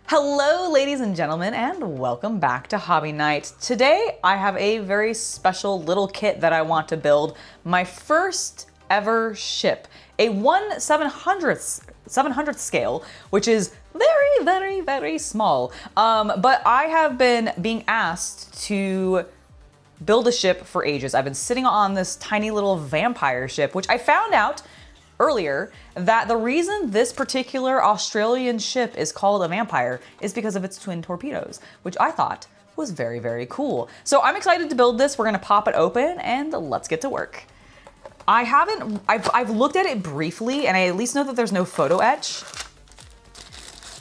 Hello, ladies and gentlemen, and welcome back to Hobby Night. Today, I have a very special little kit that I want to build. My first ever ship, a 1/700th scale, which is very, very, very small. But I have been being asked to build a ship for ages. I've been sitting on this tiny little vampire ship, which I found out earlier that the reason this particular Australian ship is called a vampire is because of its twin torpedoes, which I thought was very, very cool. So I'm excited to build this. We're gonna pop it open and let's get to work. I've looked at it briefly and I at least know that there's no photo etch.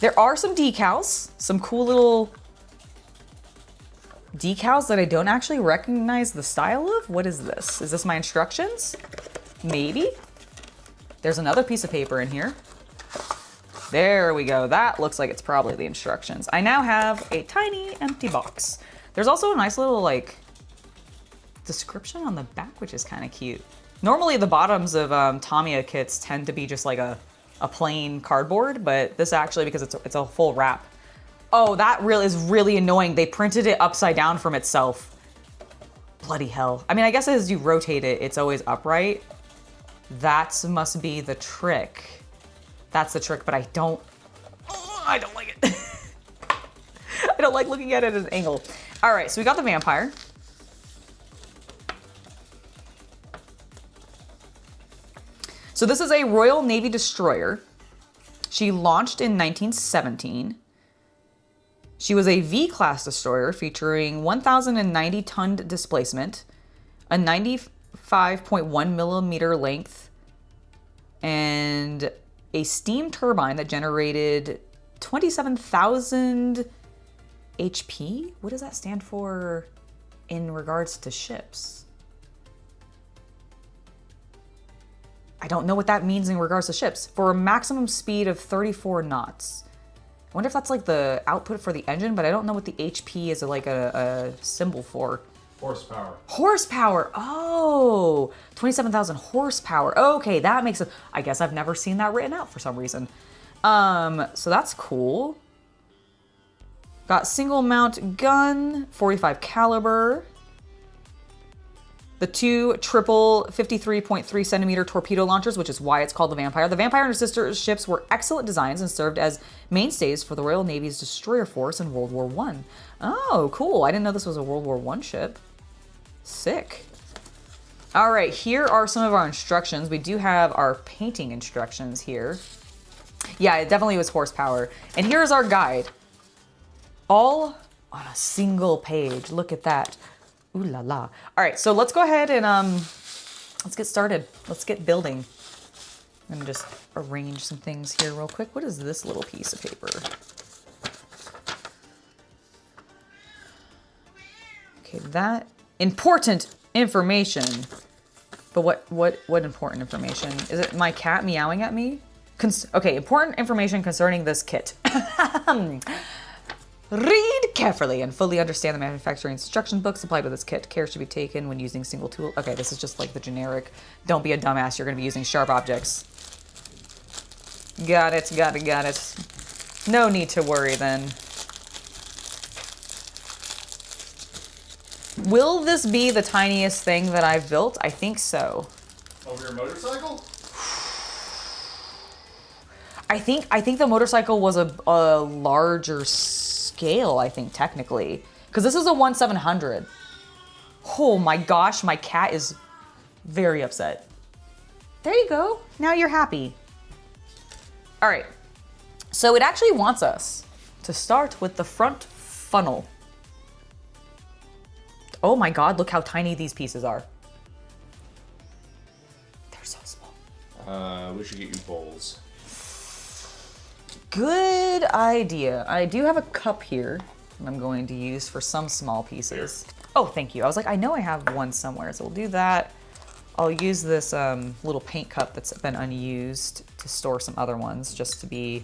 There are some decals, some cool little decals that I don't actually recognize the style of. What is this? Is this my instructions? Maybe. There's another piece of paper in here. There we go. That looks like it's probably the instructions. I now have a tiny empty box. There's also a nice little like description on the back, which is kind of cute. Normally the bottoms of Tamiya kits tend to be just like a plain cardboard, but this actually, because it's a full wrap. Oh, that really is really annoying. They printed it upside down from itself. Bloody hell. I mean, I guess as you rotate it, it's always upright. That must be the trick. That's the trick, but I don't like it. I don't like looking at it at an angle. All right, so we got the vampire. So this is a Royal Navy destroyer. She launched in 1917. She was a V-class destroyer featuring 1,090 ton displacement, a 95.1 millimeter length, and a steam turbine that generated 27,000 HP? What does that stand for in regards to ships? I don't know what that means in regards to ships. For a maximum speed of 34 knots. I wonder if that's like the output for the engine, but I don't know what the HP is like a symbol for. Horsepower. Horsepower. Oh, 27,000 horsepower. Okay, that makes it. I guess I've never seen that written out for some reason. So that's cool. Got single mount gun, 45 caliber. The two triple 53.3 centimeter torpedo launchers, which is why it's called the Vampire. The Vampire and her sister ships were excellent designs and served as mainstays for the Royal Navy's destroyer force in World War I. Oh, cool. I didn't know this was a World War I ship. Sick. All right, here are some of our instructions. We do have our painting instructions here. Yeah, it definitely was horsepower. And here's our guide. All on a single page. Look at that. Ooh la la. All right, so let's go ahead and let's get started. Let's get building. I'm gonna just arrange some things here real quick. What is this little piece of paper? Okay, that important information. But what important information? Is it my cat meowing at me? Okay, important information concerning this kit. Read carefully and fully understand the manufacturing instruction book supplied with this kit. Care should be taken when using single tool. Okay, this is just like the generic. Don't be a dumbass. You're going to be using sharp objects. Got it, got it, got it. No need to worry then. Will this be the tiniest thing that I've built? I think so. Over your motorcycle? I think the motorcycle was a larger scale, I think, technically. Because this is a 1/700. Oh my gosh, my cat is very upset. There you go. Now you're happy. All right. So it actually wants us to start with the front funnel. Oh my God, look how tiny these pieces are. They're so small. We should get you bowls. Good idea. I do have a cup here that I'm going to use for some small pieces. Oh, thank you. I was like, I know I have one somewhere, so we'll do that. I'll use this little paint cup that's been unused to store some other ones, just to be,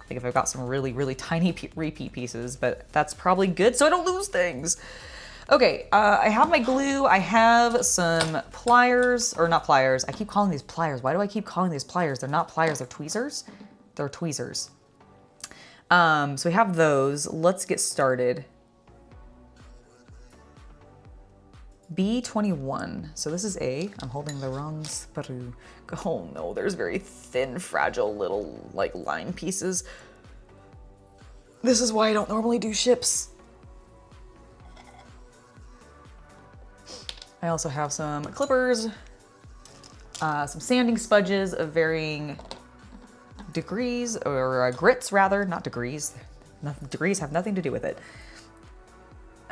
like if I've got some really, really tiny repeat pieces, but that's probably good so I don't lose things. Okay, I have my glue. I have some pliers, or not pliers. I keep calling these pliers. Why do I keep calling these pliers? They're not pliers, they're tweezers. They're tweezers. So we have those. Let's get started. B21. So this is A. I'm holding the wrong sprue. Oh no, there's very thin, fragile little like line pieces. This is why I don't normally do ships. I also have some clippers, some sanding sponges of varying degrees, or grits rather, not degrees. Degrees have nothing to do with it.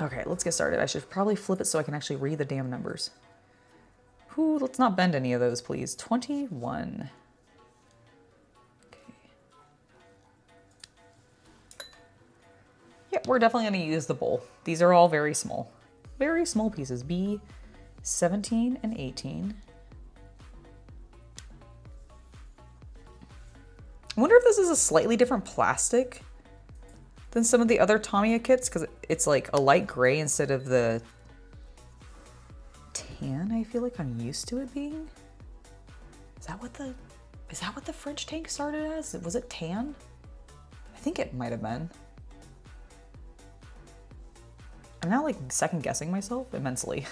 Okay, let's get started. I should probably flip it so I can actually read the damn numbers. Ooh, let's not bend any of those, please. 21. Okay. Yeah, we're definitely going to use the bowl. These are all very small pieces. B, 17 and 18. I wonder if this is a slightly different plastic than some of the other Tamiya kits, because it's like a light gray instead of the tan I feel like I'm used to it being. Is that what the French tank started as? Was it tan? I think it might have been. I'm now like second guessing myself immensely.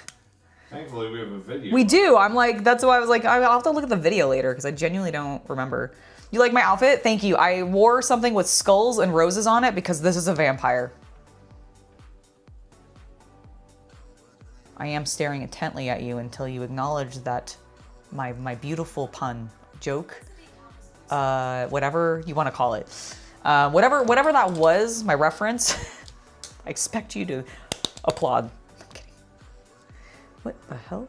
Thankfully, we have a video. We do. I'm like, that's why I was like, I'll have to look at the video later because I genuinely don't remember. You like my outfit? Thank you. I wore something with skulls and roses on it because this is a vampire. I am staring intently at you until you acknowledge that my beautiful pun joke, whatever you want to call it, whatever that was, my reference. I expect you to applaud. I'm kidding. What the hell?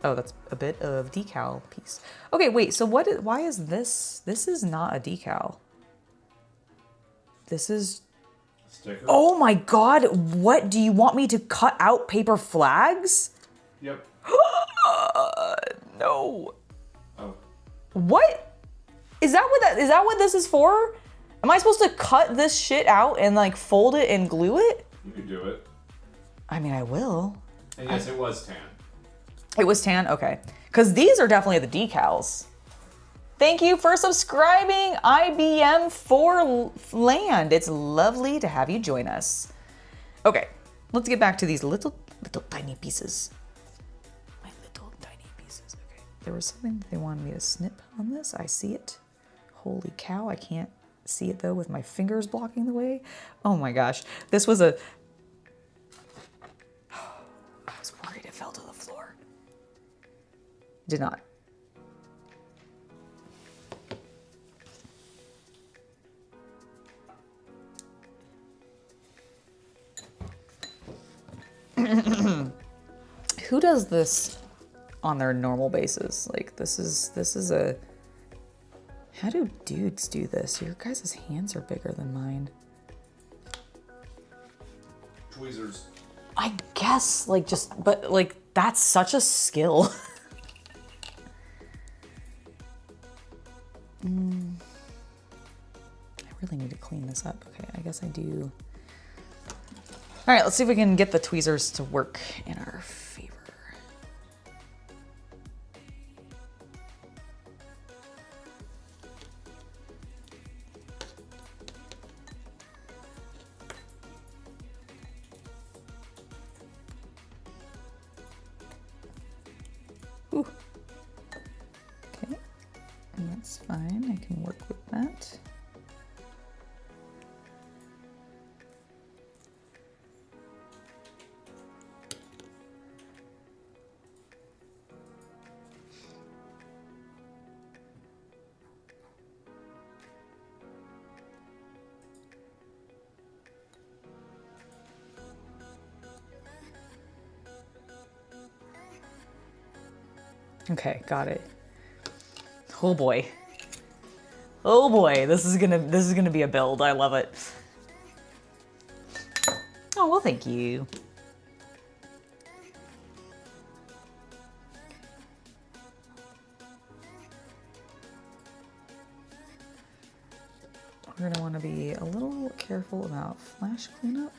Oh, that's a bit of decal piece. Okay, wait, so why is this? This is not a decal. This is... Sticker? Oh my God, what? Do you want me to cut out paper flags? Yep. No. Oh. What? Is that what this is for? Am I supposed to cut this shit out and like fold it and glue it? You could do it. I mean, I will. And yes, it was tan. It was tan? Okay. Because these are definitely the decals. Thank you for subscribing, IBM for Land. It's lovely to have you join us. Okay, let's get back to these little tiny pieces. My little tiny pieces. Okay, there was something that they wanted me to snip on this. I see it. Holy cow, I can't see it though with my fingers blocking the way. Oh my gosh, this was a... I was worried it fell to the floor. Did not. Who does this on their normal basis? Like this is a... How do dudes do this? Your guys' hands are bigger than mine. Tweezers. I guess, like, but like, that's such a skill. I really need to clean this up. Okay, I guess I do. All right, let's see if we can get the tweezers to work in our favor. Ooh. Okay, and that's fine. I can work with that. Okay, got it. Oh boy. Oh boy, this is gonna be a build. I love it. Oh, well, thank you. We're gonna want to be a little careful about flash cleanup.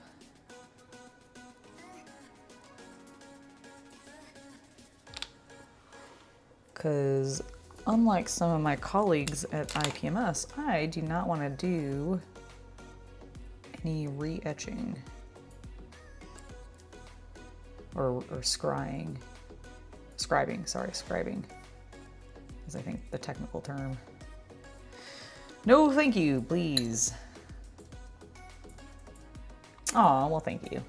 Because unlike some of my colleagues at IPMS, I do not want to do any re-etching. Or scrying. Scribing, sorry, scribing. Is I think the technical term. No, thank you, please. Aw, well, thank you.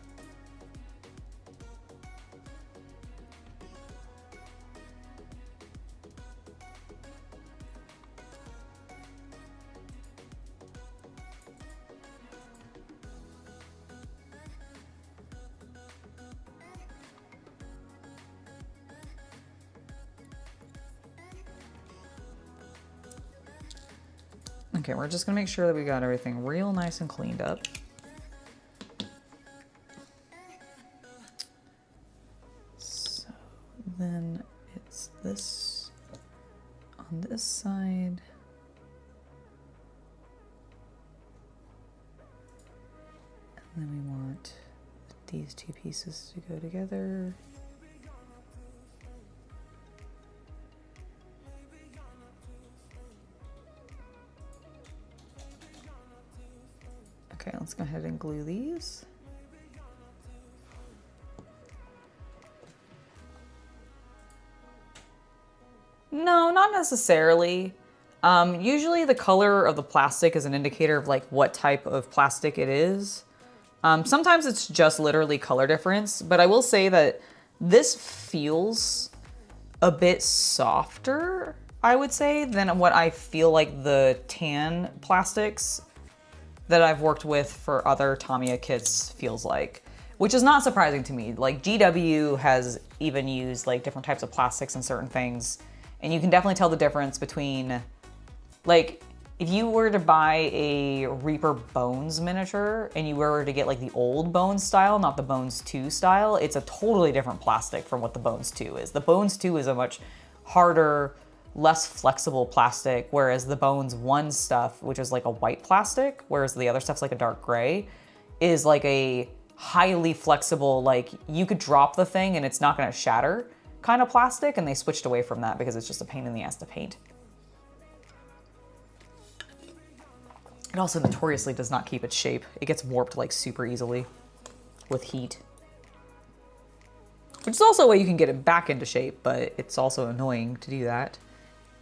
Okay, we're just gonna make sure that we got everything real nice and cleaned up. So then it's this on this side. And then we want these two pieces to go together. Okay, let's go ahead and glue these. No, not necessarily. Usually the color of the plastic is an indicator of like what type of plastic it is. Sometimes it's just literally color difference, but I will say that this feels a bit softer, I would say, than what I feel like the tan plastics that I've worked with for other Tamiya kits feels like, which is not surprising to me. Like GW has even used like different types of plastics and certain things, and you can definitely tell the difference between, like, if you were to buy a Reaper Bones miniature and you were to get like the old Bones style, not the Bones 2 style, it's a totally different plastic from what the Bones 2 is. The Bones 2 is a much harder, less flexible plastic, whereas the Bones 1 stuff, which is like a white plastic, whereas the other stuff's like a dark gray, is like a highly flexible, like you could drop the thing and it's not gonna shatter kind of plastic, and they switched away from that because it's just a pain in the ass to paint. It also notoriously does not keep its shape. It gets warped like super easily with heat. Which is also a way you can get it back into shape, but it's also annoying to do that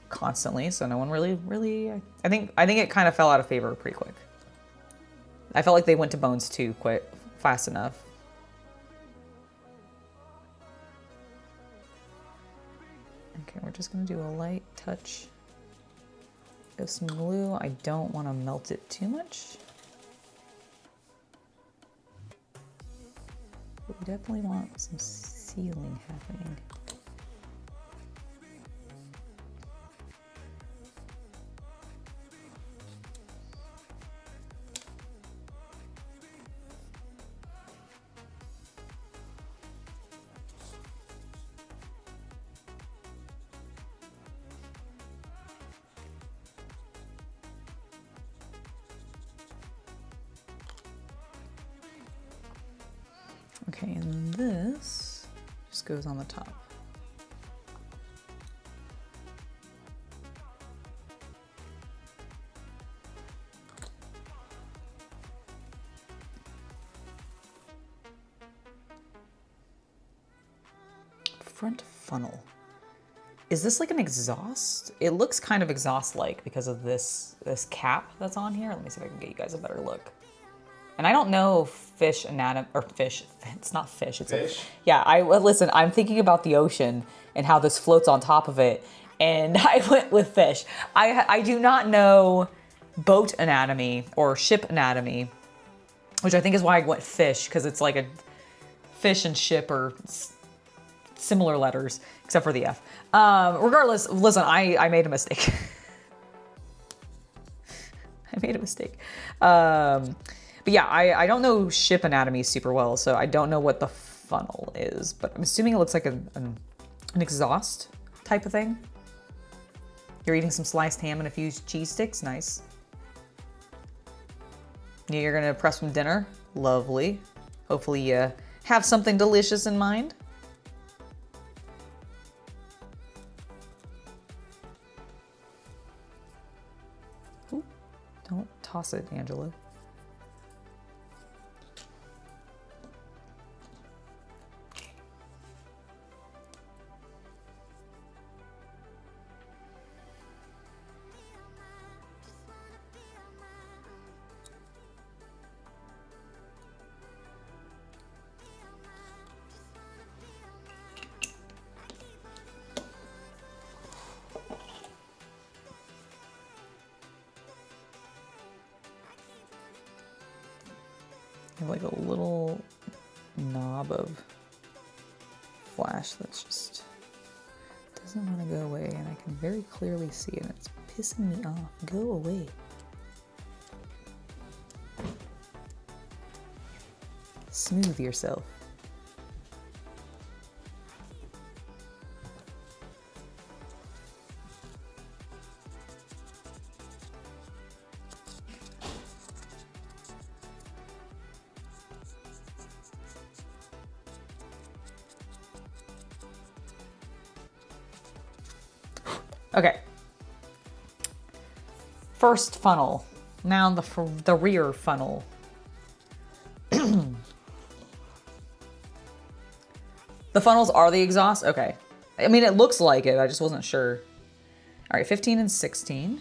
constantly, so no one really, I think it kind of fell out of favor pretty quick. I felt like they went to Bones 2 quite fast enough. Okay, we're just gonna do a light touch of some glue. I don't want to melt it too much. But we definitely want some sealing happening. Okay, and this just goes on the top. Front funnel. Is this like an exhaust? It looks kind of exhaust-like because of this cap that's on here. Let me see if I can get you guys a better look. And I don't know fish anatomy, or fish, it's not fish, it's Fish? listen, I'm thinking about the ocean and how this floats on top of it, and I went with fish. I do not know boat anatomy or ship anatomy, which I think is why I went fish, because it's like a fish and ship are similar letters, except for the F. Regardless, listen, I made a mistake. I made a mistake. But yeah, I don't know ship anatomy super well, so I don't know what the funnel is, but I'm assuming it looks like an exhaust type of thing. You're eating some sliced ham and a few cheese sticks, nice. You're gonna prep some dinner, lovely. Hopefully you have something delicious in mind. Ooh, don't toss it, Angela. have like a little knob of flash that's just doesn't want to go away, and I can very clearly see it, and it's pissing me off. Go away. Smooth yourself. Okay. First funnel. Now the rear funnel. The funnels are the exhaust? Okay. I mean, it looks like it. I just wasn't sure. All right, 15 and 16.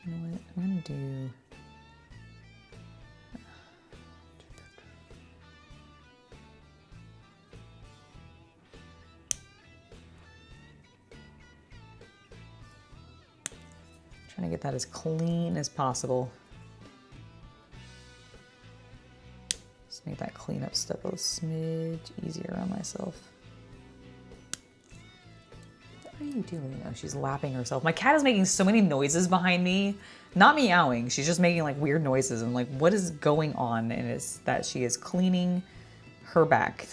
You know what? I'm going to do... Trying to get that as clean as possible. Just make that cleanup step a smidge easier on myself. What are you doing? Oh, she's lapping herself. My cat is making so many noises behind me. Not meowing, she's just making like weird noises. I'm like, what is going on? And it's that she is cleaning her back.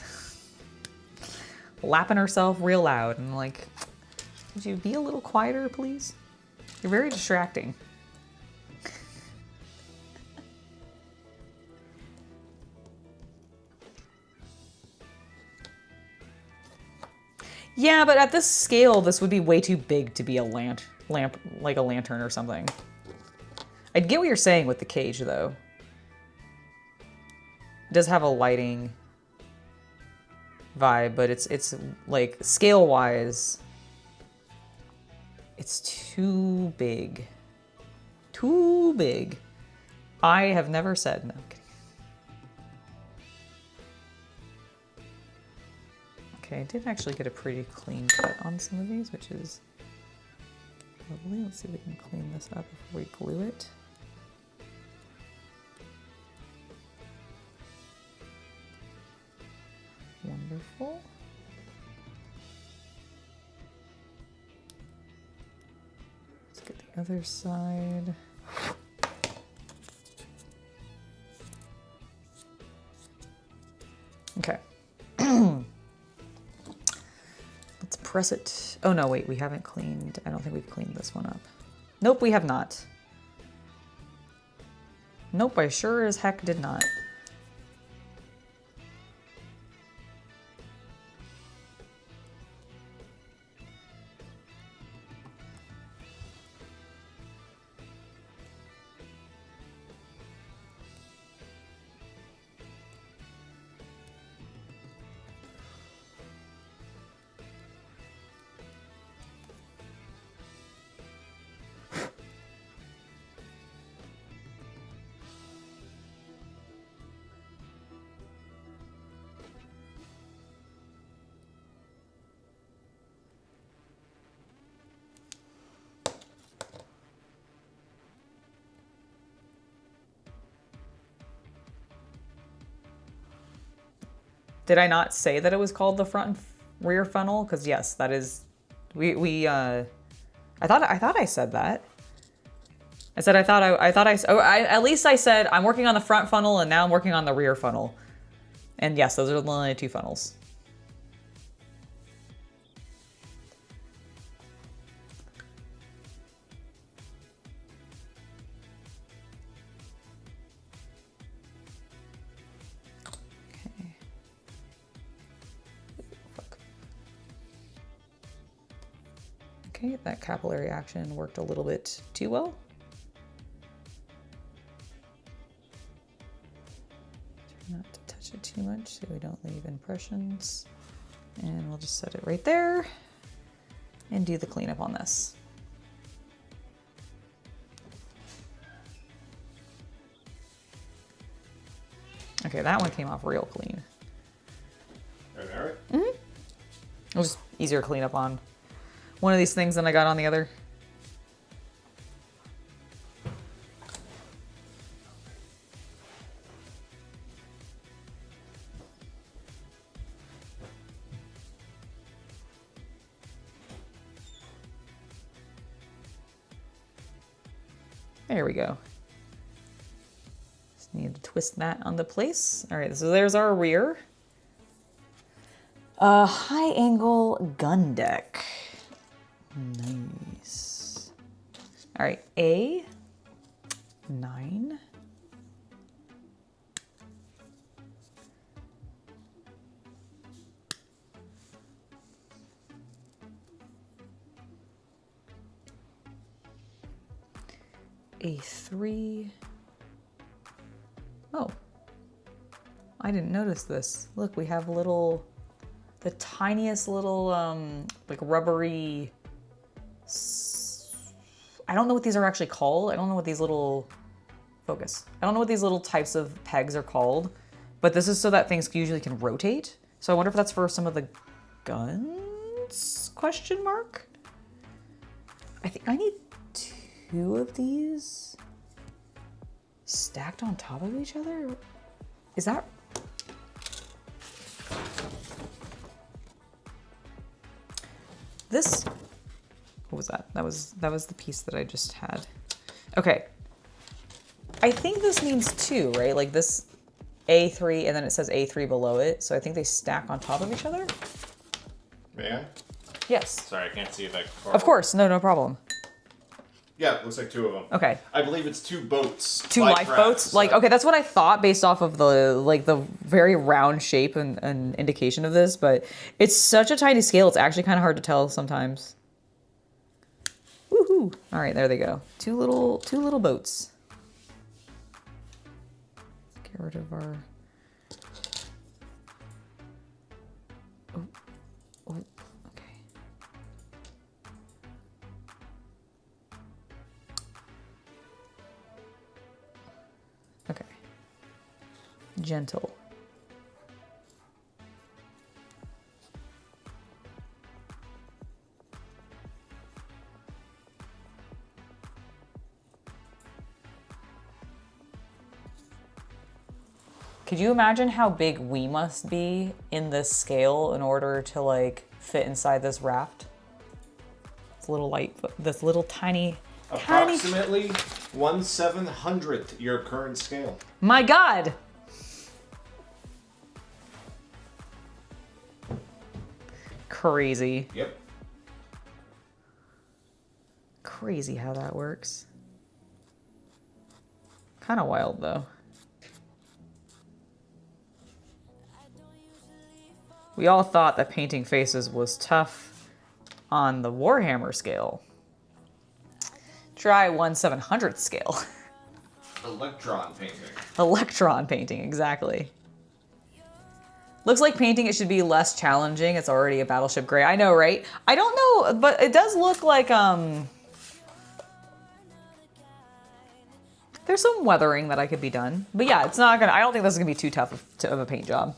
Lapping herself real loud. And I'm like, could you be a little quieter, please? You're very distracting. Yeah, but at this scale, this would be way too big to be a lamp, like a lantern or something. I'd get what you're saying with the cage, though. It does have a lighting vibe, but it's like scale-wise, it's too big. Too big. I have never said no. I'm kidding. Okay, I did actually get a pretty clean cut on some of these, which is lovely. Let's see if we can clean this up before we glue it. Wonderful. Let's get the other side. Okay. Let's press it. Oh no, wait, we haven't cleaned. I don't think we've cleaned this one up. Nope, we have not. Nope, I sure as heck did not. Did I not say that it was called the front and rear funnel? Because yes, that is, I thought I said that. I said, at least I said I'm working on the front funnel and now I'm working on the rear funnel. And yes, those are the only two funnels. Okay, that capillary action worked a little bit too well. Try not to touch it too much so we don't leave impressions. And we'll just set it right there and do the cleanup on this. Okay, that one came off real clean. Mm-hmm. It was just easier to clean up on one of these things than I got on the other. There we go. Just need to twist that onto place. All right, so there's our rear. High angle gun deck. Nice. All right, A9. A3. Oh, I didn't notice this. Look, we have the tiniest little, like rubbery, I don't know what these are actually called. I don't know what these little, focus. I don't know what these little types of pegs are called, but this is so that things usually can rotate. So I wonder if that's for some of the guns, question mark? I think I need 2 of these stacked on top of each other? Is that? This, what was that? That was the piece that I just had. Okay. I think this means 2, right? Like this A3 and then it says A3 below it. So I think they stack on top of each other. May I? Yes. Sorry, I can't see that. Of course, no problem. Yeah, it looks like 2 of them. Okay. I believe it's 2 boats. 2 lifeboats? So. Like, okay, that's what I thought based off of the very round shape and indication of this, but it's such a tiny scale, it's actually kind of hard to tell sometimes. Woohoo! All right, there they go. 2 little boats. Let's get rid of our... Oh, okay. Okay. Gentle. Could you imagine how big we must be in this scale in order to like fit inside this raft? This little this little tiny. Approximately 1/700th your current scale. My God! Crazy. Yep. Crazy how that works. Kind of wild though. We all thought that painting faces was tough on the Warhammer scale. Try 1/700th scale. Electron painting. Electron painting, exactly. Looks like painting it should be less challenging. It's already a Battleship Gray. I know, right? I don't know, but it does look like there's some weathering that I could be done. But yeah, it's not gonna, I don't think this is gonna be too tough of a paint job.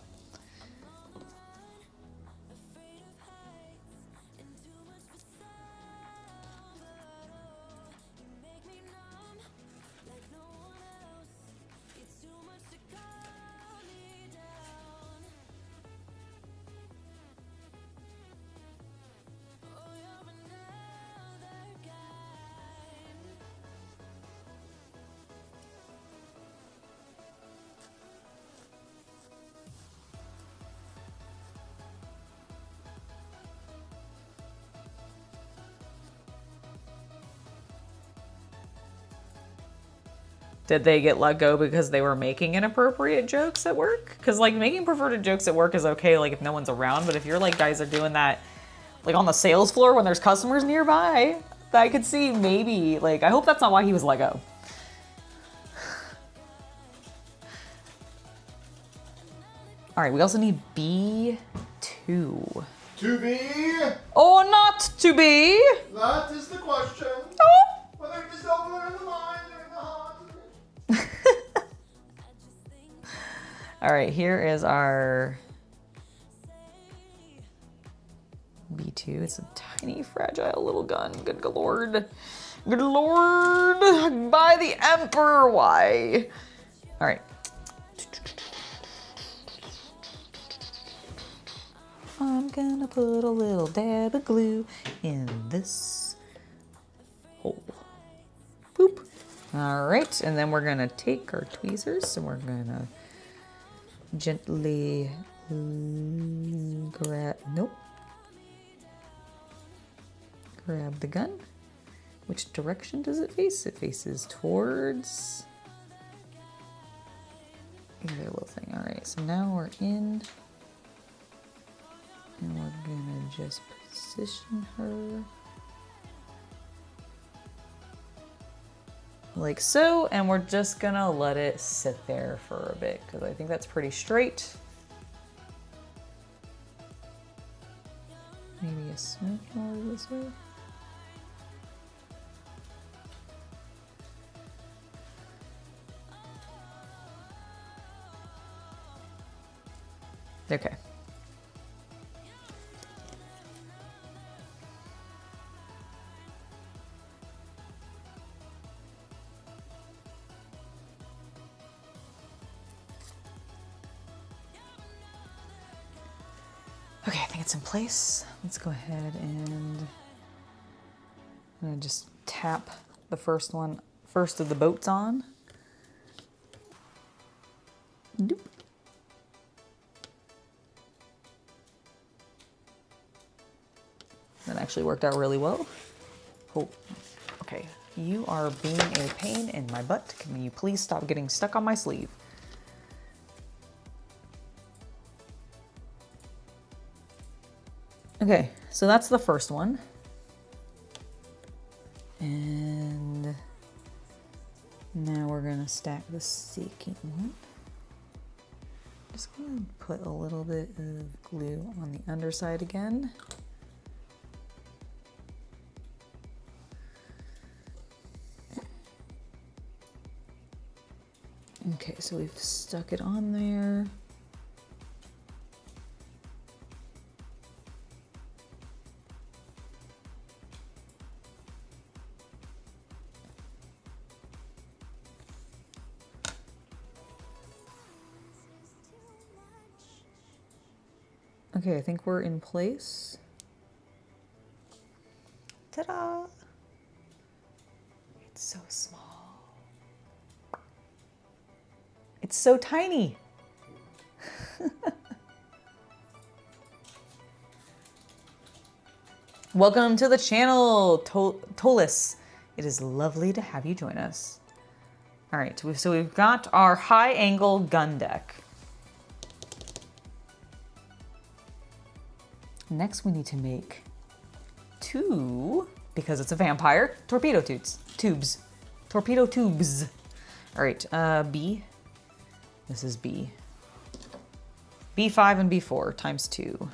Did they get let go because they were making inappropriate jokes at work? Because like making perverted jokes at work is okay, like if no one's around, but if you're like guys are doing that like on the sales floor when there's customers nearby, I could see maybe, like, I hope that's not why he was let go. All right, we also need B2. To be? Or not to be? That is the question. Oh. Whether it is over in the mind or in the heart. All right, here is our B2. It's a tiny, fragile little gun. Good lord. Good lord. By the Emperor. Why? All right. I'm gonna put a little dab of glue in this hole. Boop. All right, and then we're gonna take our tweezers and we're gonna gently grab the gun. Which direction does it face? It faces towards either little thing. All right, so now we're in, and we're gonna just position her like so, and we're just gonna let it sit there for a bit because I think that's pretty straight. Maybe a smidge more this way. Okay. Okay, I think it's in place. Let's go ahead and I'm gonna just tap the first of the boats on. Doop. That actually worked out really well. Oh, okay. You are being a pain in my butt. Can you please stop getting stuck on my sleeve? Okay, so that's the first one. And now we're gonna stack the second one. Just gonna put a little bit of glue on the underside again. Okay, so we've stuck it on there. Okay, I think we're in place. Ta-da! It's so small. It's so tiny. Welcome to the channel, Tolis. It is lovely to have you join us. All right, so we've got our high angle gun deck. Next, we need to make two, because it's a vampire, torpedo tubes. Torpedo tubes. All right, B. This is B. B5 and B4 times 2.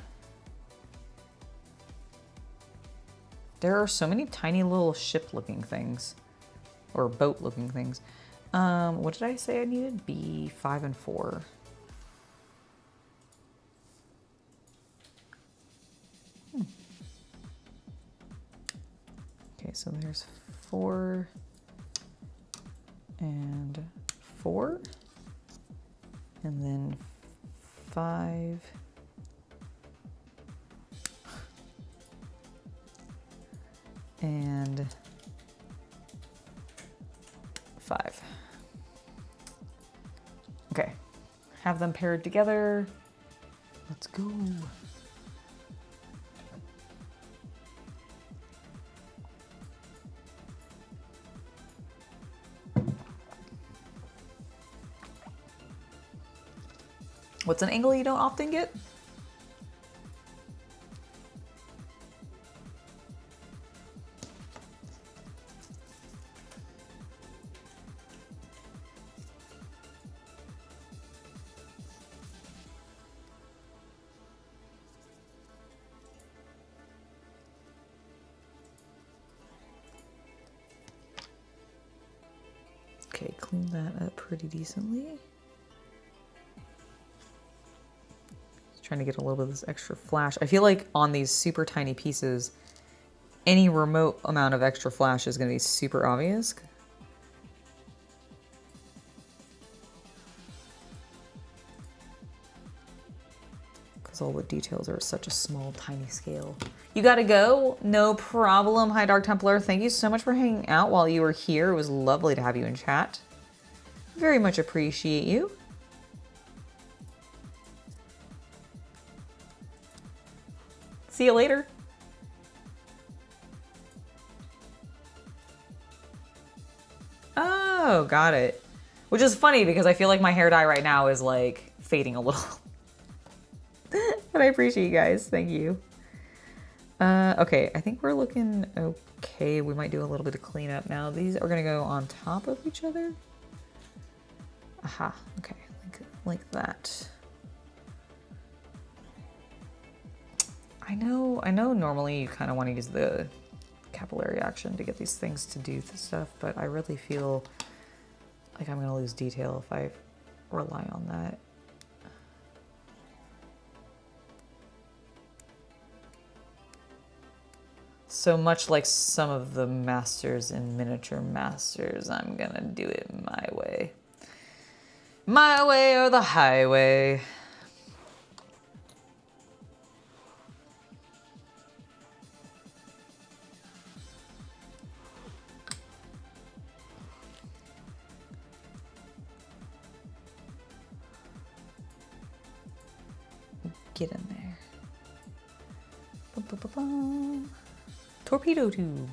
There are so many tiny little ship-looking things, or boat-looking things. What did I say I needed? B5 and 4. Okay, so there's 4 and 4, and then 5. And 5. Okay, have them paired together. Let's go. What's an angle you don't often get? Okay, clean that up pretty decently. Just trying to get a little bit of this extra flash. I feel like on these super tiny pieces, any remote amount of extra flash is going to be super obvious. because all the details are such a small, tiny scale. You gotta go? No problem. Hi, Dark Templar. Thank you so much for hanging out while you were here. It was lovely to have you in chat. Very much appreciate you. See you later. Oh, got it. Which is funny because I feel like my hair dye right now is like fading a little. But I appreciate you guys. Thank you. Okay, I think we're looking okay. We might do a little bit of cleanup now. These are gonna go on top of each other. Aha, okay, like that. I know normally you kind of want to use the capillary action to get these things to do stuff, but I really feel like I'm gonna lose detail if I rely on that. So much like some of the masters in Miniature Masters, I'm gonna do it my way. My way or the highway. Get in there. Ba-ba-ba-ba. Torpedo tube.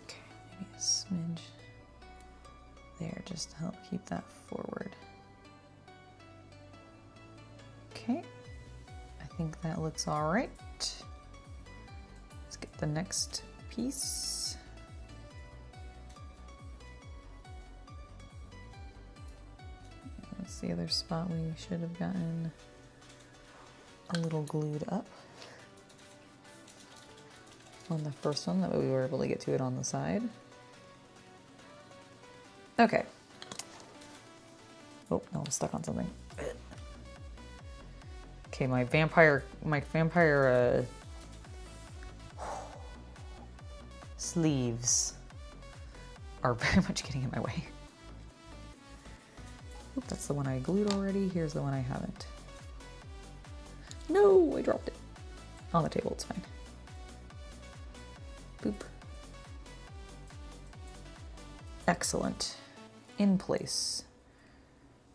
Okay, maybe a smidge there just to help keep that forward. Okay. I think that looks all right. Let's get the next piece. That's the other spot we should have gotten a little glued up on the first one, that way we were able to get to it on the side. Okay. Oh, no, I'm stuck on something. Okay, my vampire sleeves are very much getting in my way. Oop, that's the one I glued already. Here's the one I haven't. No, I dropped it. On the table, it's fine. Boop. Excellent. In place.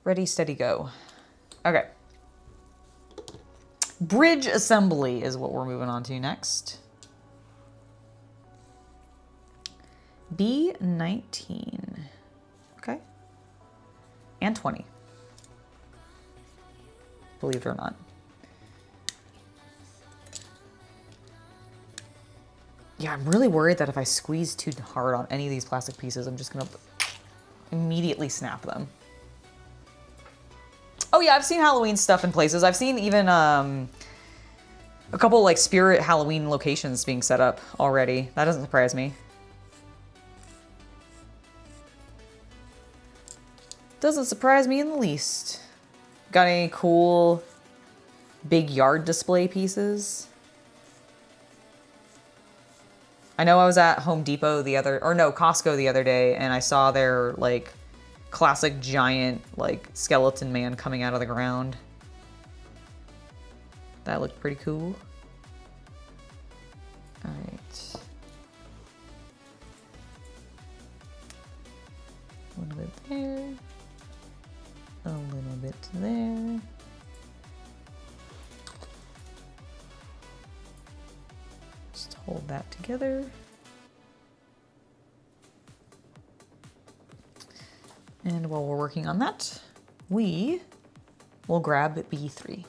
Ready, steady, go. Okay. Bridge assembly is what we're moving on to next. B19. Okay. And 20. Believe it or not. Yeah, I'm really worried that if I squeeze too hard on any of these plastic pieces, I'm just gonna immediately snap them. Oh yeah, I've seen Halloween stuff in places. I've seen even a couple like spirit Halloween locations being set up already. That doesn't surprise me. Doesn't surprise me in the least. Got any cool big yard display pieces? I know I was at Home Depot Costco the other day, and I saw their like classic giant like skeleton man coming out of the ground. That looked pretty cool. All right. A little bit there. A little bit there. Just hold that together. And while we're working on that, we will grab B3.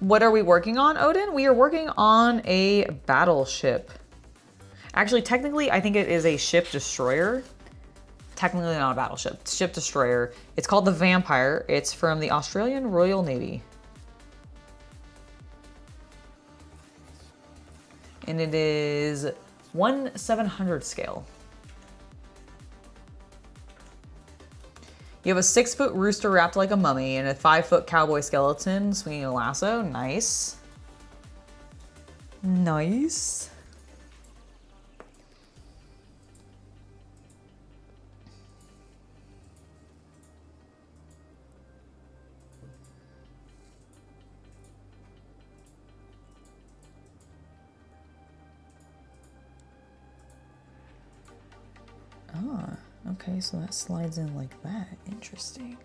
What are we working on, Odin? We are working on a battleship. Actually, technically, I think it is a ship destroyer. Technically not a battleship, it's a ship destroyer. It's called the Vampire. It's from the Australian Royal Navy. And it is 1/700 scale. You have a 6-foot rooster wrapped like a mummy and a 5-foot cowboy skeleton swinging a lasso. Nice. Nice. Ah, okay, so that slides in like that. Interesting.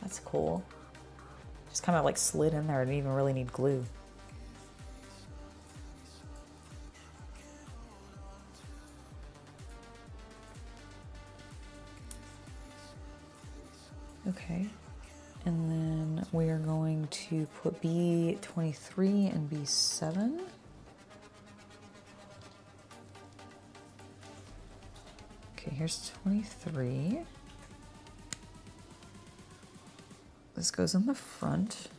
That's cool. Just kind of like slid in there. I didn't even really need glue. Okay. And then we are going to put B23 and B7. Okay, here's 23. This goes in the front.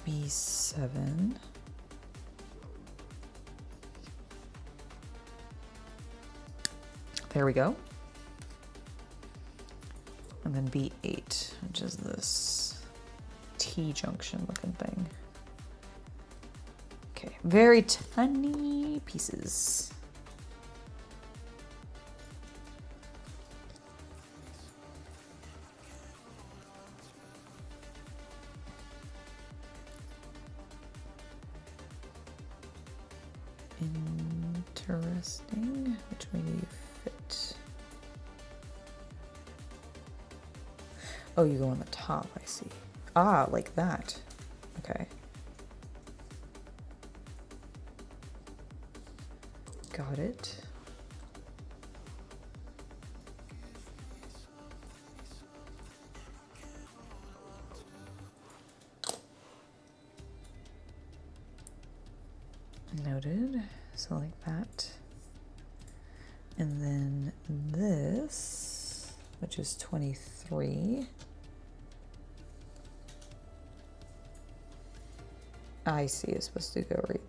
B7. There we go. And then B8, which is this T-junction looking thing. Okay, very tiny pieces. Interesting. Which way do you fit? Oh, you go on the top, I see. Ah, like that. Okay. Got it. Noted. So like that. And then this, which is 23. I see, it's supposed to go right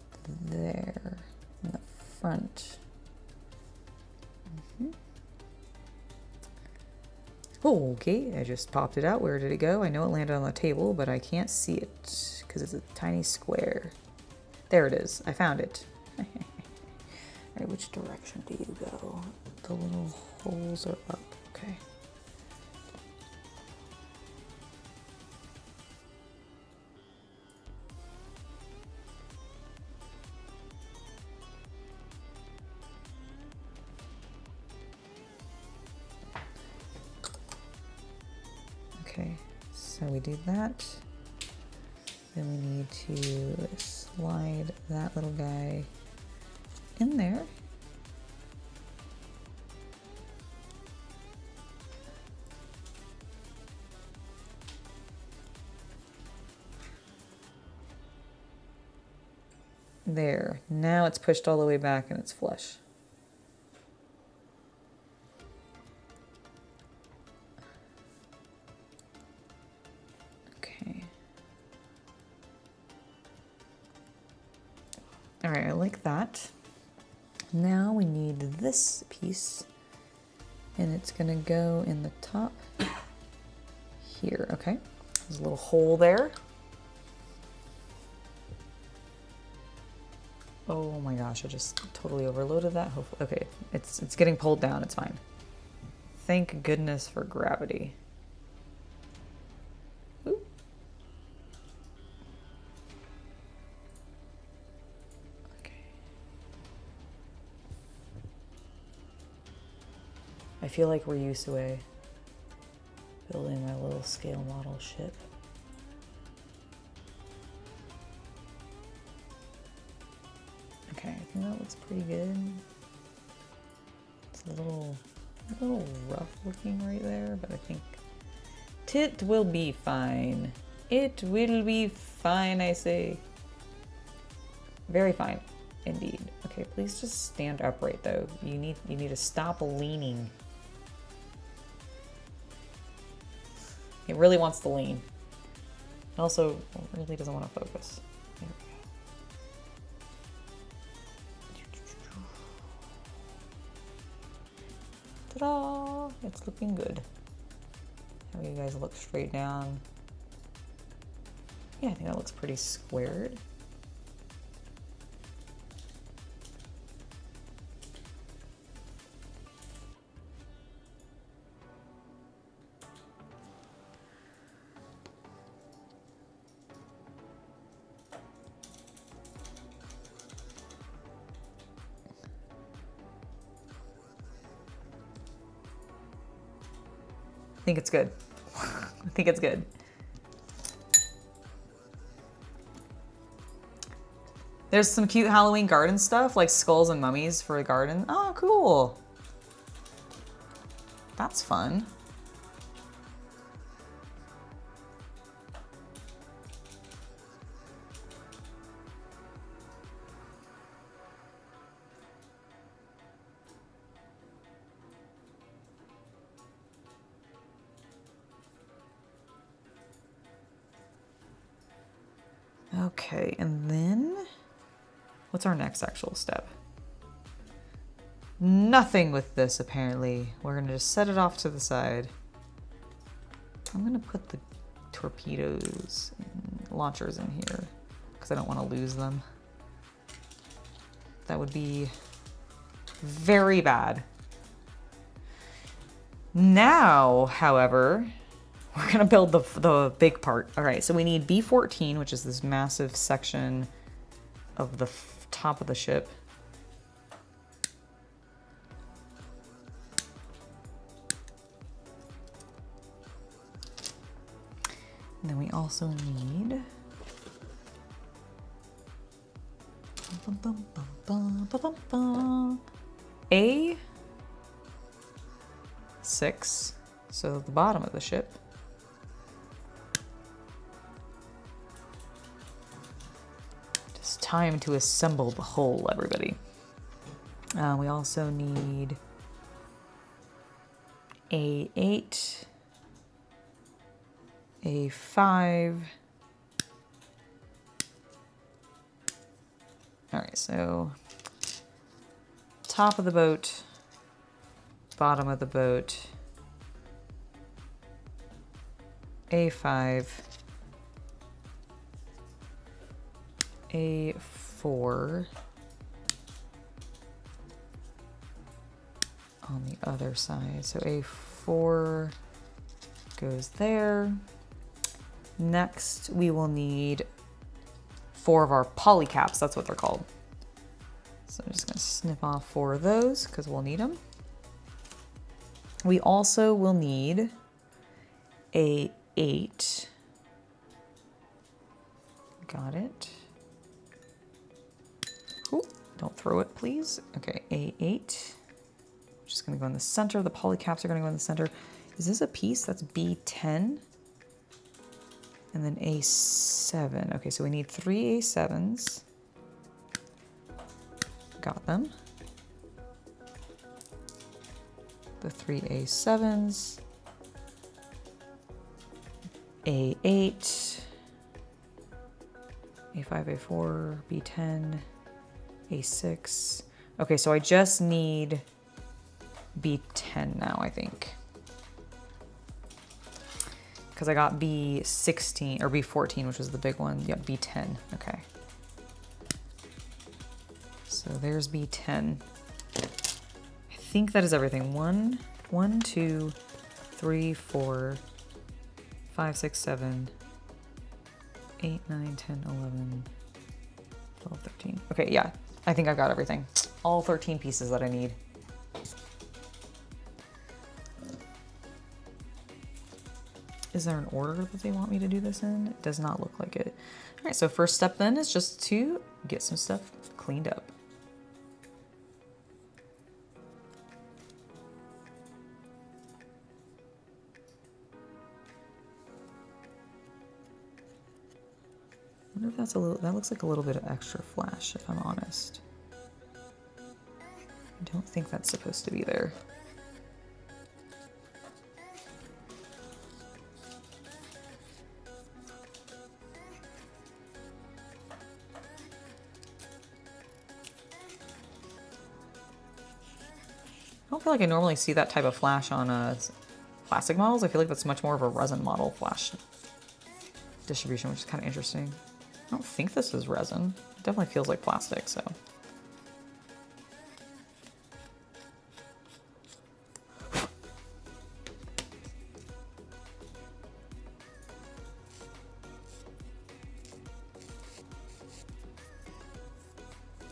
there in the front. Oh, okay, I just popped it out. Where did it go? I know it landed on the table, but I can't see it because it's a tiny square. There it is. I found it. All right, which direction do you go? The little holes are up. Okay. Okay, so we do that. Then we need to slide that little guy in there. There, now it's pushed all the way back and it's flush. Okay. All right, I like that. Now we need this piece and it's gonna go in the top here, okay? There's a little hole there. Oh my gosh, I just totally overloaded that. Hopefully, okay, it's getting pulled down, it's fine. Thank goodness for gravity. Ooh. Okay. I feel like we're Ryusui building my little scale model ship. Okay, I think that looks pretty good. It's a little rough looking right there, but I think it will be fine. It will be fine, I say. Very fine, indeed. Okay, please just stand upright though. You need to stop leaning. It really wants to lean. It also really doesn't want to focus. There we go. Ta-da! It's looking good. Have you guys look straight down? Yeah, I think that looks pretty squared. I think it's good. I think it's good. There's some cute Halloween garden stuff, like skulls and mummies for the garden. Oh, cool. That's fun. Okay, and then what's our next actual step? Nothing with this, apparently. We're gonna just set it off to the side. I'm gonna put the torpedoes and launchers in here because I don't want to lose them. That would be very bad. Now, however, we're gonna build the big part. All right, so we need B14, which is this massive section of the top of the ship. And then we also need A6, so the bottom of the ship. It's time to assemble the whole, everybody. We also need A8, A5. All right, so top of the boat, bottom of the boat, A5, A4 on the other side. So A4 goes there. Next, we will need 4 of our poly caps. That's what they're called. So I'm just gonna snip off 4 of those because we'll need them. We also will need A8. Got it. Ooh, don't throw it, please. Okay, A8. Just gonna go in the center. The poly caps are gonna go in the center. Is this a piece? That's B10. And then A7. Okay, so we need 3 A7s. Got them. The 3 A7s. A8. A5, A4, B10, A6. Okay, so I just need B10 now, I think. Because I got B16, or B14, which was the big one. Yep, B10, okay. So there's B10. I think that is everything. 1, 2, 3, 4, 5, 6, 7, 8, 9, 10, 11, 12, 13. Okay, yeah, I think I've got everything. All 13 pieces that I need. Is there an order that they want me to do this in? It does not look like it. All right, so first step then is just to get some stuff cleaned up. wonder if that's a little, that looks like a little bit of extra flash, if I'm honest. I don't think that's supposed to be there. I don't feel like I normally see that type of flash on plastic models. I feel like that's much more of a resin model flash distribution, which is kind of interesting. I don't think this is resin. It definitely feels like plastic, so.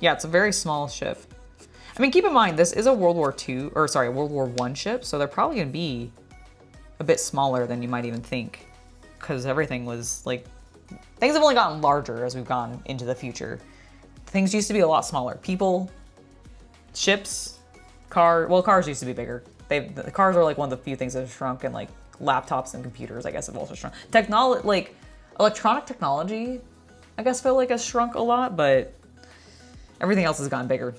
Yeah, it's a very small ship. I mean, keep in mind, this is a World War II, or sorry, World War I ship, so they're probably gonna be a bit smaller than you might even think, because everything was like, things have only gotten larger as we've gone into the future. Things used to be a lot smaller. People, ships, cars used to be bigger. The cars are like one of the few things that have shrunk, and like laptops and computers, I guess, have also shrunk. Like electronic technology, I guess, feel like has shrunk a lot, but everything else has gotten bigger.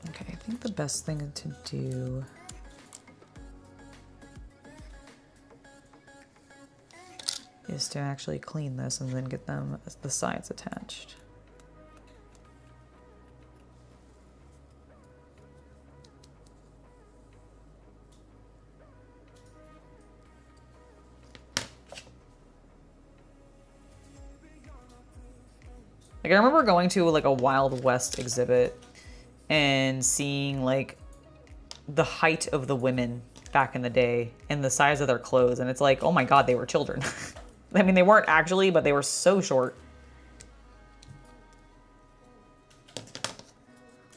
Okay, I think the best thing to do is to actually clean this and then get them the sides attached. Like, I remember going to like a Wild West exhibit and seeing like the height of the women back in the day and the size of their clothes, and it's like, oh my god, they were children. I mean, they weren't actually, but they were so short.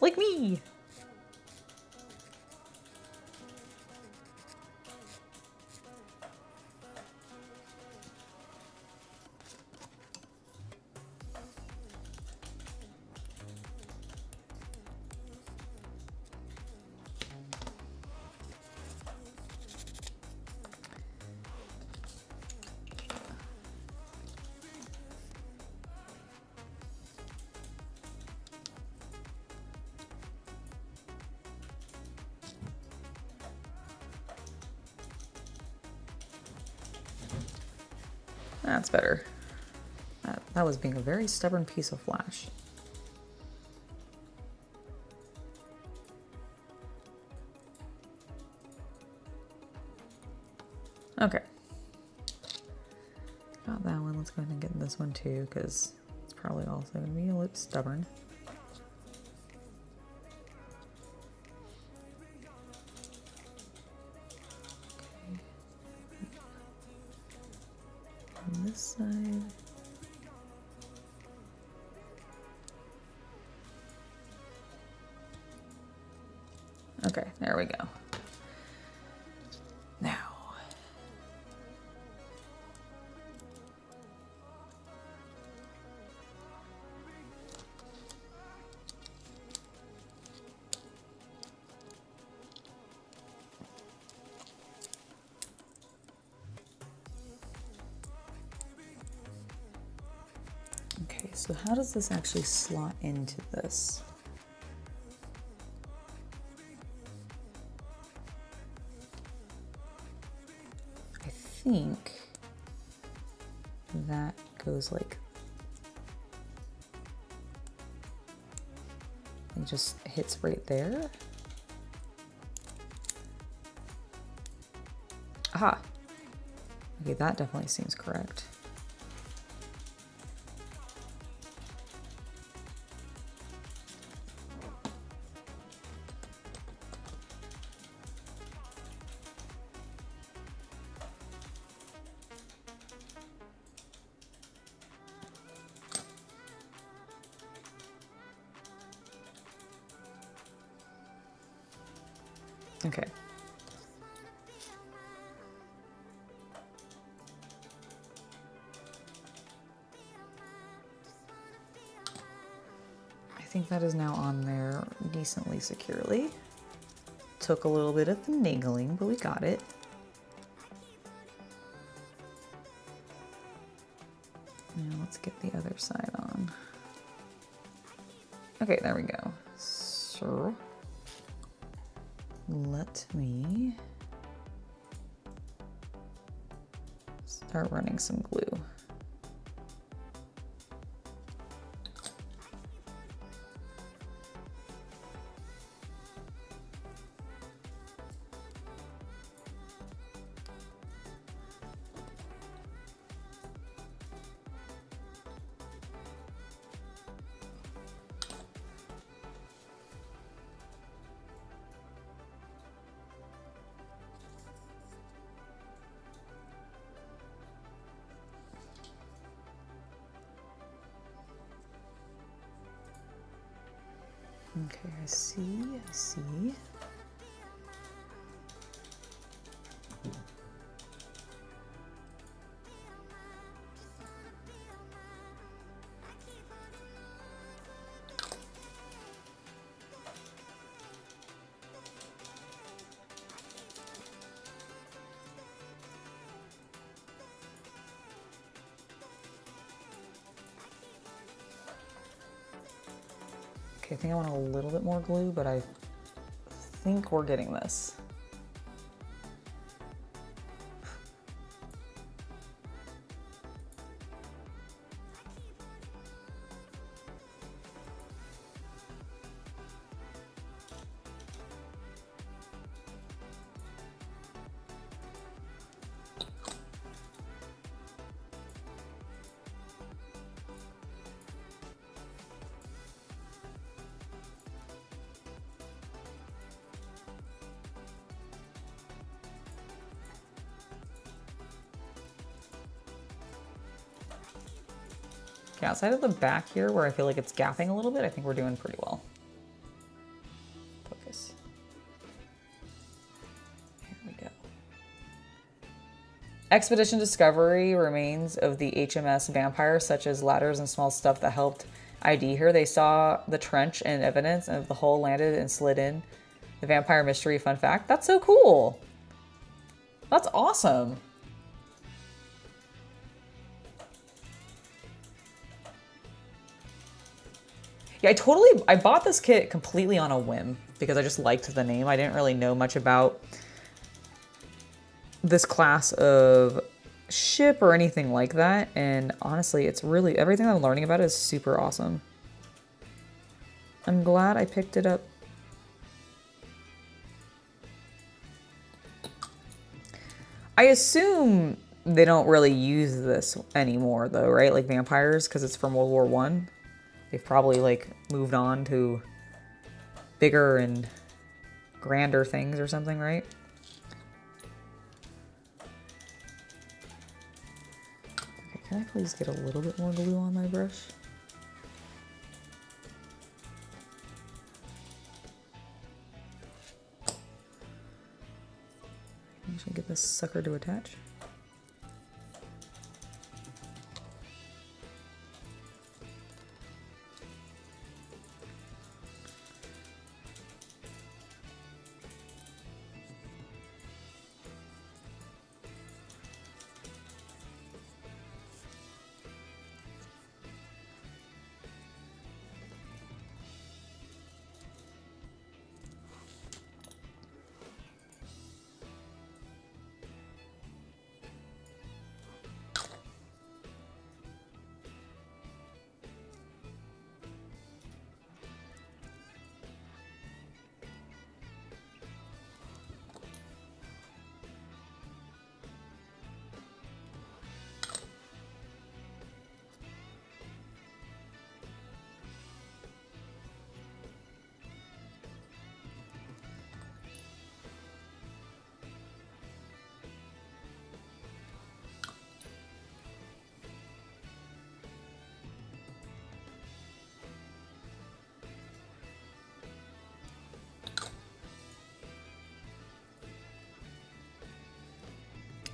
Like me. That's better. That was being a very stubborn piece of flash. Okay. Got that one. Let's go ahead and get this one too, because it's probably also going to be a little stubborn. On this side. Okay, there we go. Now. Okay, so how does this actually slot into this? I think that goes like, it just hits right there. Aha. Okay, that definitely seems correct. Okay. I think that is now on there decently securely. Took a little bit of finagling, but we got it. Now let's get the other side on. Okay, there we go. So let me start running some glue. Okay, I see, I see. Okay, I think I want a little bit more glue, but I think we're getting this. Okay, outside of the back here where I feel like it's gapping a little bit, I think we're doing pretty well. Focus. Here we go. Expedition Discovery remains of the HMS Vampire, such as ladders and small stuff that helped ID her. They saw the trench and evidence of the hull landed and slid in. The Vampire Mystery fun fact. That's so cool. That's awesome. Yeah, I bought this kit completely on a whim because I just liked the name. I didn't really know much about this class of ship or anything like that. And honestly, it's really, everything I'm learning about it is super awesome. I'm glad I picked it up. I assume they don't really use this anymore though, right? Like vampires, because it's from World War I. They've probably like moved on to bigger and grander things or something, right? Okay, can I please get a little bit more glue on my brush? I'm just gonna get this sucker to attach.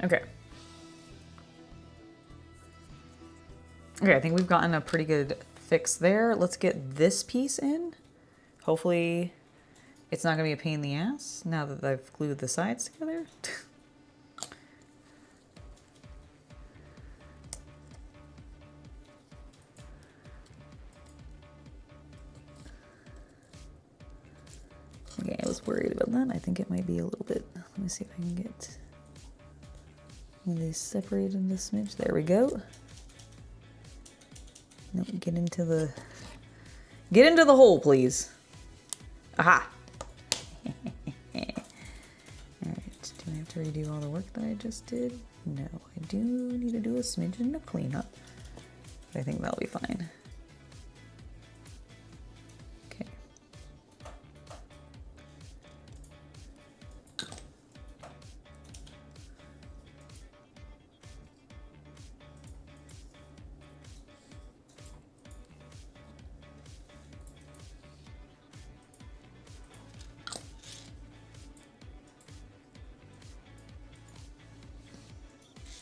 Okay. Okay, I think we've gotten a pretty good fix there. Let's get this piece in. Hopefully it's not gonna be a pain in the ass now that I've glued the sides together. Okay, I was worried about that. I think it might be a little bit. Let me see if I can get one of these separated into a smidge. There we go. Nope, get into the hole, please. Aha! Alright, do I have to redo all the work that I just did? No, I do need to do a smidgen of cleanup. But I think that'll be fine. Okay.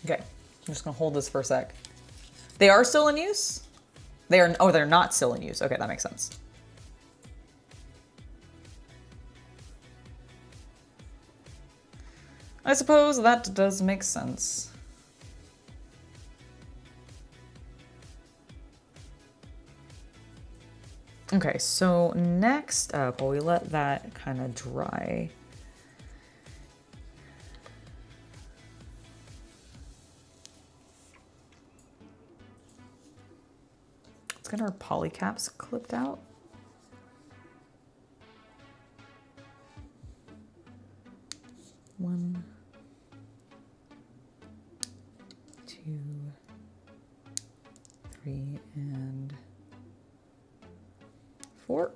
Okay, I'm just gonna hold this for a sec. They are still in use? Oh, they're not still in use. Okay, that makes sense. I suppose that does make sense. Okay, so next up, while we let that kind of dry, let's get our poly caps clipped out. One, two, three, and four,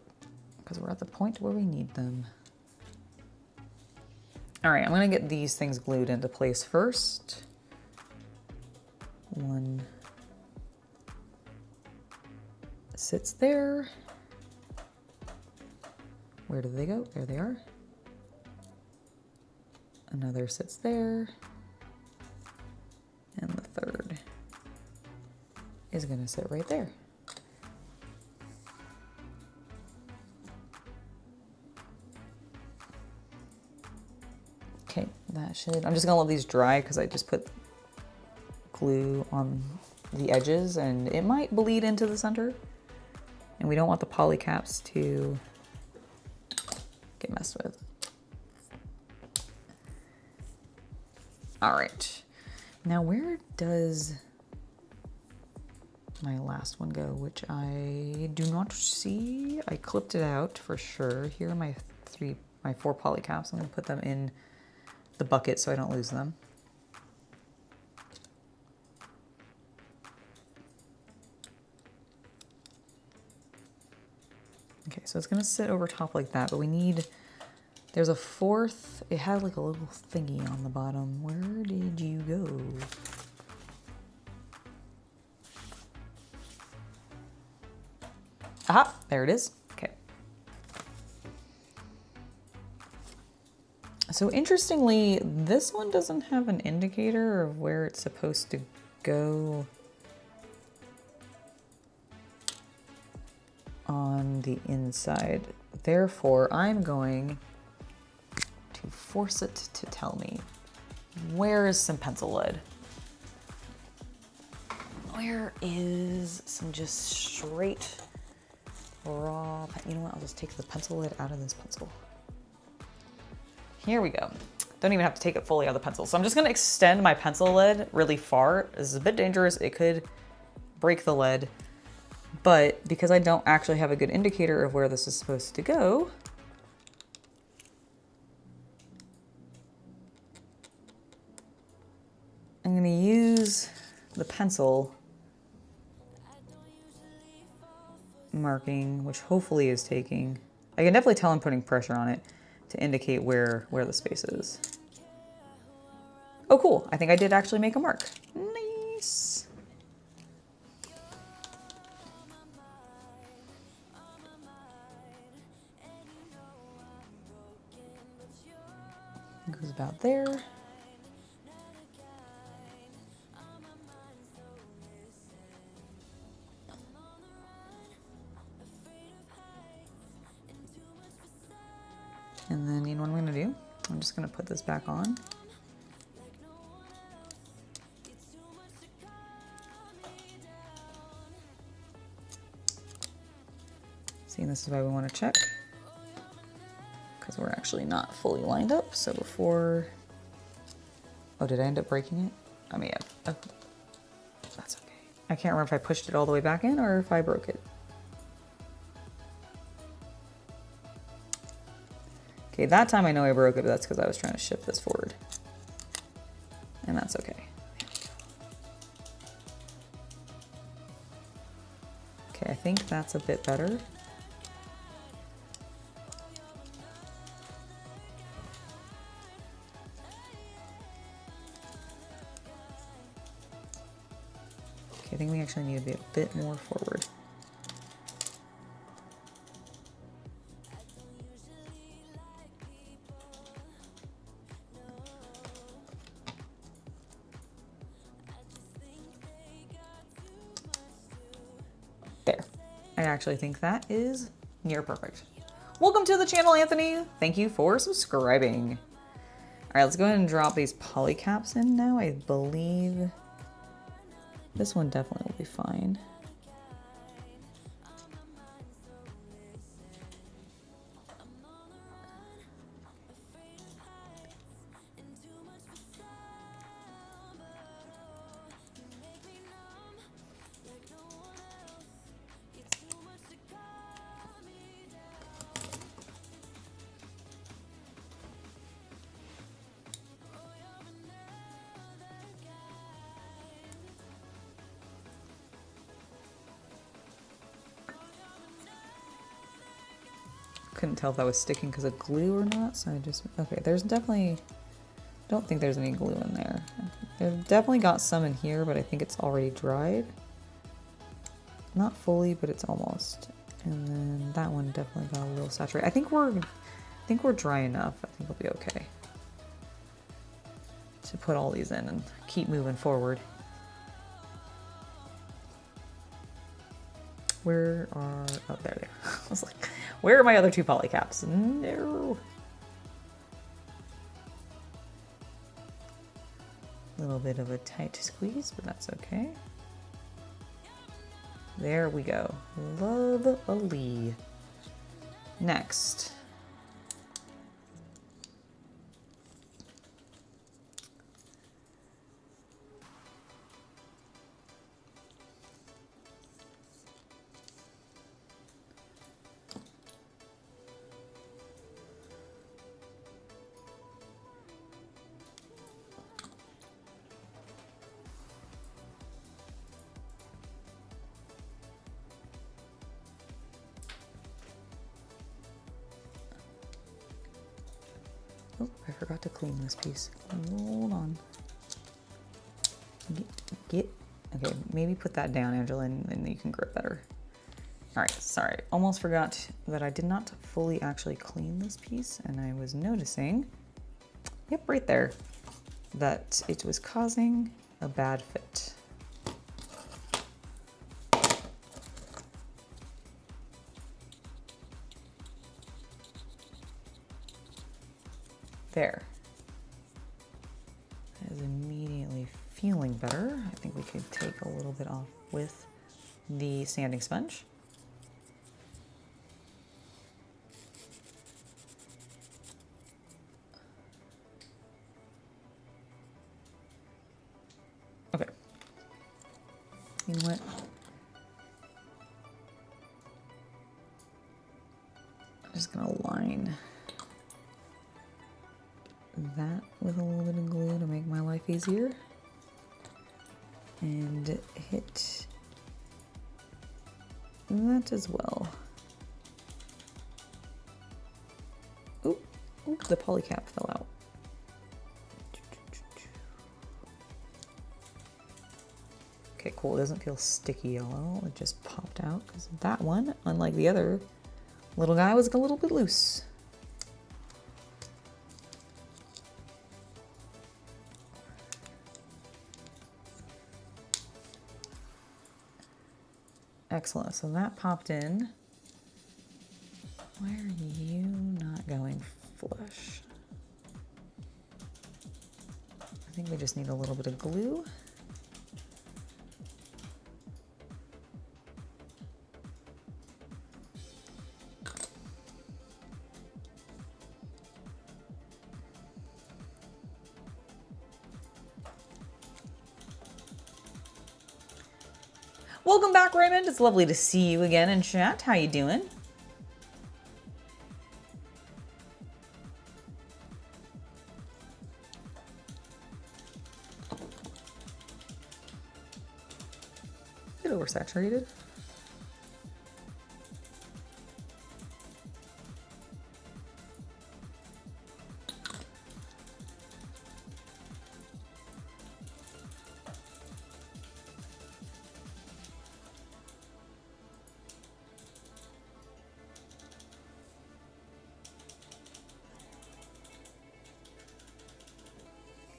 because we're at the point where we need them. All right, I'm gonna get these things glued into place first. One sits there. Where do they go? There they are. Another sits there. And the third is gonna sit right there. Okay, that should, I'm just gonna let these dry because I just put glue on the edges and it might bleed into the center. And we don't want the poly caps to get messed with. All right, now where does my last one go, which I do not see? I clipped it out for sure. Here are my four poly caps. I'm gonna put them in the bucket so I don't lose them. Okay, so it's gonna sit over top like that, but we need, there's a fourth, it had like a little thingy on the bottom. Where did you go? Aha, there it is. Okay. So interestingly, this one doesn't have an indicator of where it's supposed to go on the inside. Therefore, I'm going to force it to tell me where is some pencil lead. Where is some just straight raw, you know what, I'll just take the pencil lead out of this pencil. Here we go. Don't even have to take it fully out of the pencil. So I'm just gonna extend my pencil lead really far. This is a bit dangerous. It could break the lead, but because I don't actually have a good indicator of where this is supposed to go, I'm gonna use the pencil marking, which hopefully is taking, I can definitely tell I'm putting pressure on it to indicate where the space is. Oh, cool. I think I did actually make a mark. Nice. It goes about there. And then you know what I'm gonna do? I'm just gonna put this back on. See, and this is why we wanna check, because because we're actually not fully lined up. So before, oh, did I end up breaking it? I mean, yeah. Oh, that's okay. I can't remember if I pushed it all the way back in or if I broke it. Okay, that time I know I broke it, but that's because I was trying to shift this forward. And that's okay. Okay, I think that's a bit better. Okay, I think we actually need to be a bit more forward. There. I actually think that is near perfect. Welcome to the channel, Anthony. Thank you for subscribing. All right, let's go ahead and drop these poly caps in now. I believe this one definitely will be fine. Couldn't tell if that was sticking because of glue or not, so I just, okay, there's definitely, don't think there's any glue in there. They've definitely got some in here, but I think it's already dried. Not fully, but it's almost. And then that one definitely got a little saturated. I think we're dry enough. I think we'll be okay to put all these in and keep moving forward. Where are, oh, there they are. I was like, where are my other two poly caps? No. A little bit of a tight squeeze, but that's okay. There we go. Lovely. Next. Oh, I forgot to clean this piece. Hold on. Okay, maybe put that down, Angela, and then you can grip better. All right, sorry. Almost forgot that I did not fully actually clean this piece, and I was noticing, yep, right there, that it was causing a bad fit. There. That is immediately feeling better. I think we could take a little bit off with the sanding sponge. Okay. You know what? I'm just gonna line that with a little bit of glue to make my life easier. And hit that as well. Oop, oop, the poly cap fell out. Okay, cool. It doesn't feel sticky at all. It just popped out because that one, unlike the other little guy, was a little bit loose. Excellent. So that popped in. Why are you not going flush? I think we just need a little bit of glue. Welcome back, Raymond. It's lovely to see you again in chat. How you doing? A bit oversaturated.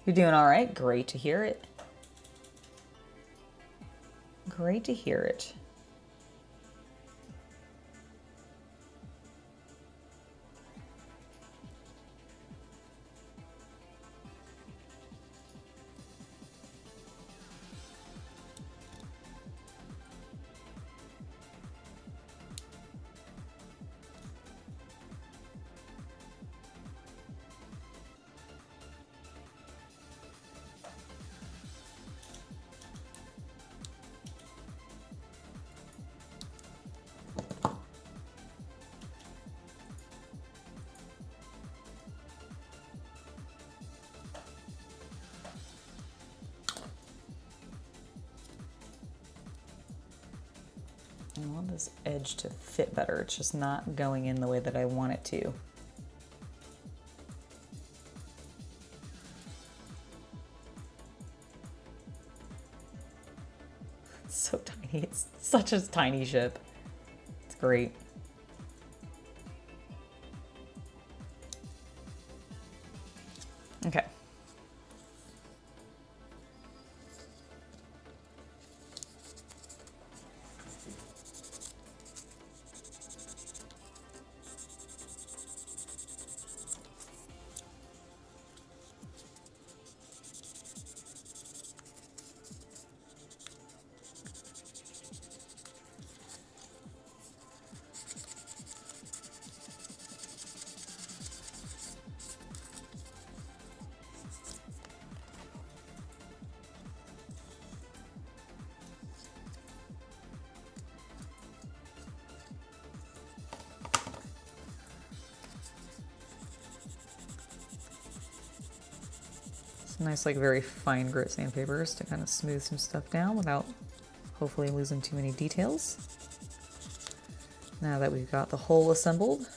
You're doing all right. Great to hear it. Great to hear it. I want this edge to fit better. It's just not going in the way that I want it to. It's so tiny. It's such a tiny ship. It's great. Okay. Some nice, like, very fine grit sandpapers to kind of smooth some stuff down without hopefully losing too many details. Now that we've got the whole assembled,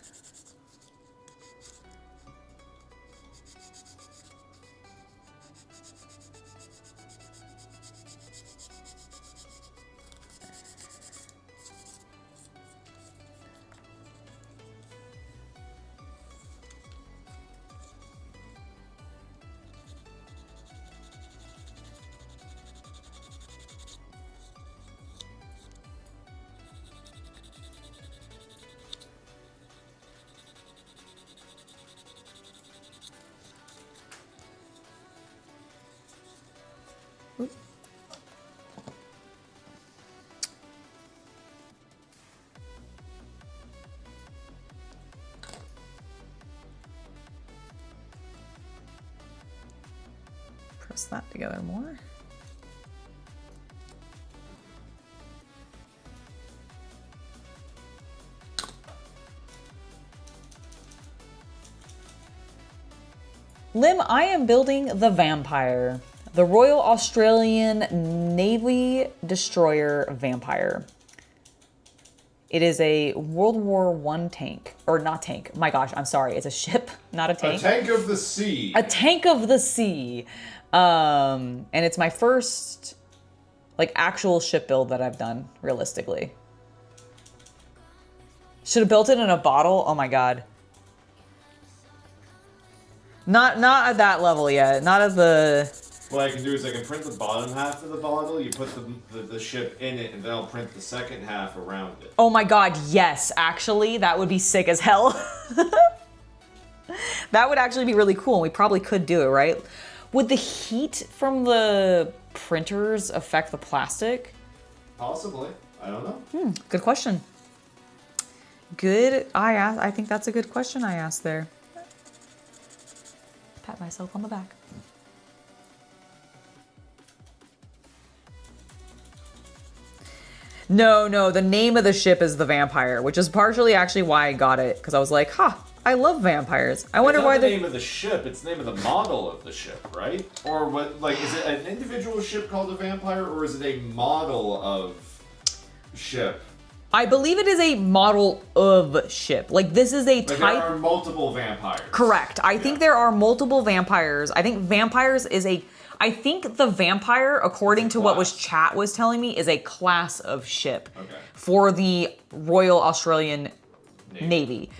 press that together more. Lim, I am building the Vampire, the Royal Australian Navy Destroyer Vampire. It is a World War I tank, or not tank. My gosh, I'm sorry. It's a ship, not a tank. A tank of the sea. A tank of the sea. And it's my first, like, actual ship build that I've done, realistically. Should have built it in a bottle. Oh my god. Not at that level yet. Not at the... What I can do is I can print the bottom half of the bottle, you put the ship in it, and then I'll print the second half around it. Oh my god, yes. Actually, that would be sick as hell. That would actually be really cool, and we probably could do it, right? Would the heat from the printers affect the plastic? Possibly. I don't know. Good question. Good. I think that's a good question I asked there. Pat myself on the back. No, the name of the ship is the Vampire, which is partially actually why I got it, because I was like, I love vampires. I wonder why the name of the ship, it's the name of the model of the ship, right? Or what, like, is it an individual ship called a Vampire, or is it a model of ship? I believe it is a model of ship. Like, this is a type. There are multiple vampires. Correct. I think there are multiple vampires. I think vampires is a. I think the Vampire, according to what was chat was telling me, is a class of ship for the Royal Australian Navy.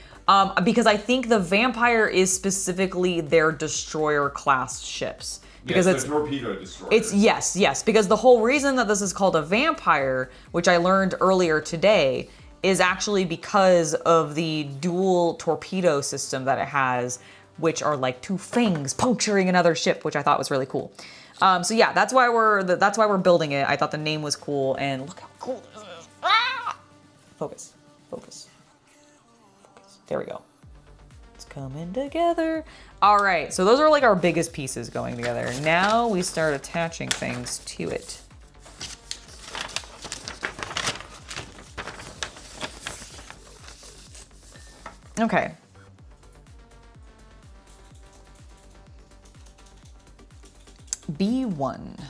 Because I think the Vampire is specifically their destroyer class ships. Because it's torpedo destroyers. It's yes. Because the whole reason that this is called a Vampire, which I learned earlier today, is actually because of the dual torpedo system that it has, which are like two fangs puncturing another ship, which I thought was really cool. So yeah, that's why we're building it. I thought the name was cool, and look how cool this is. Ah! Focus. There we go. It's coming together. All right, so those are like our biggest pieces going together. Now we start attaching things to it. Okay. B1.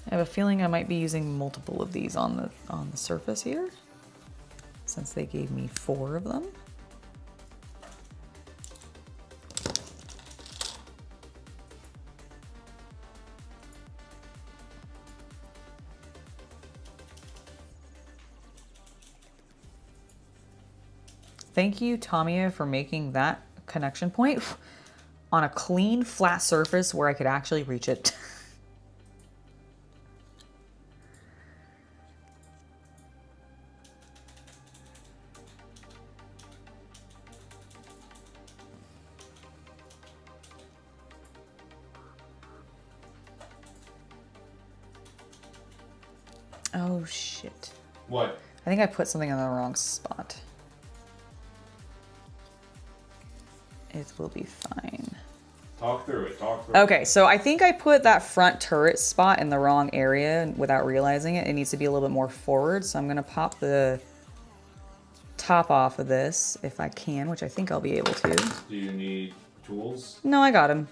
I have a feeling I might be using multiple of these on the surface here, since they gave me 4 of them. Thank you, Tamiya, for making that connection point on a clean, flat surface where I could actually reach it. Oh, shit. What? I think I put something in the wrong spot. It will be fine. Talk through it. Okay, so I think I put that front turret spot in the wrong area without realizing it. It needs to be a little bit more forward, so I'm going to pop the top off of this if I can, which I think I'll be able to. Do you need tools? No, I got him.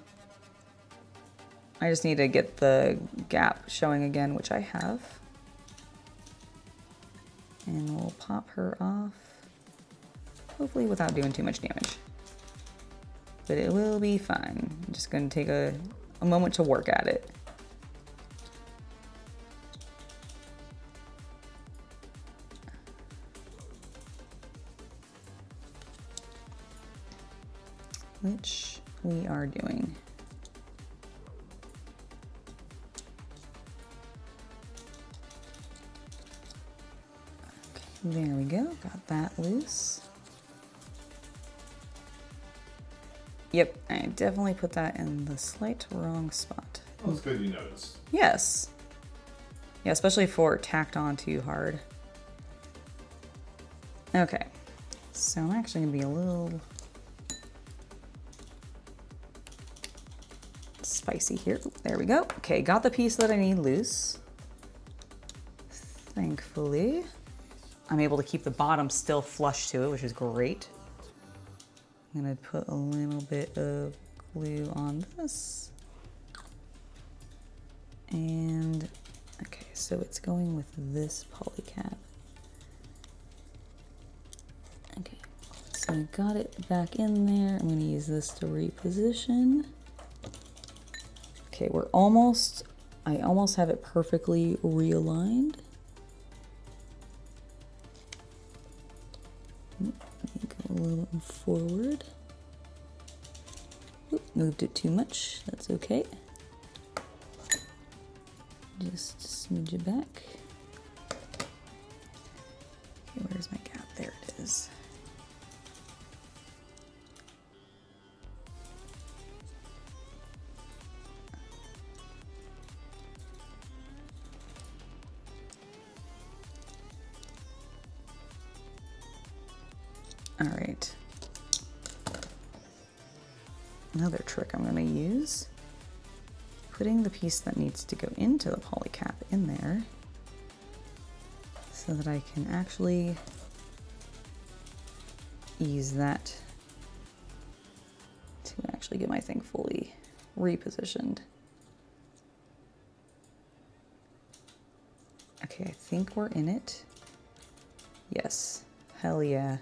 I just need to get the gap showing again, which I have. And we'll pop her off, hopefully without doing too much damage. But it will be fine. I'm just going to take a moment to work at it. Which we are doing. Okay, there we go. Got that loose. Yep, I definitely put that in the slight wrong spot. Well, it's good you noticed. Yes. Yeah, especially for tacked on too hard. Okay, so I'm actually gonna be a little spicy here. There we go. Okay, got the piece that I need loose. Thankfully, I'm able to keep the bottom still flush to it, which is great. I'm gonna put a little bit of glue on this. And, okay, so it's going with this polycap. Okay, so I got it back in there. I'm gonna use this to reposition. Okay, I almost have it perfectly realigned. Go a little forward. Oop, moved it too much. That's okay. Just smooch it back. Okay, where's my gap? There it is. All right. Another trick I'm going to use. putting the piece that needs to go into the polycap in there so that I can actually ease that to actually get my thing fully repositioned. Okay, I think we're in it. Yes, hell yeah.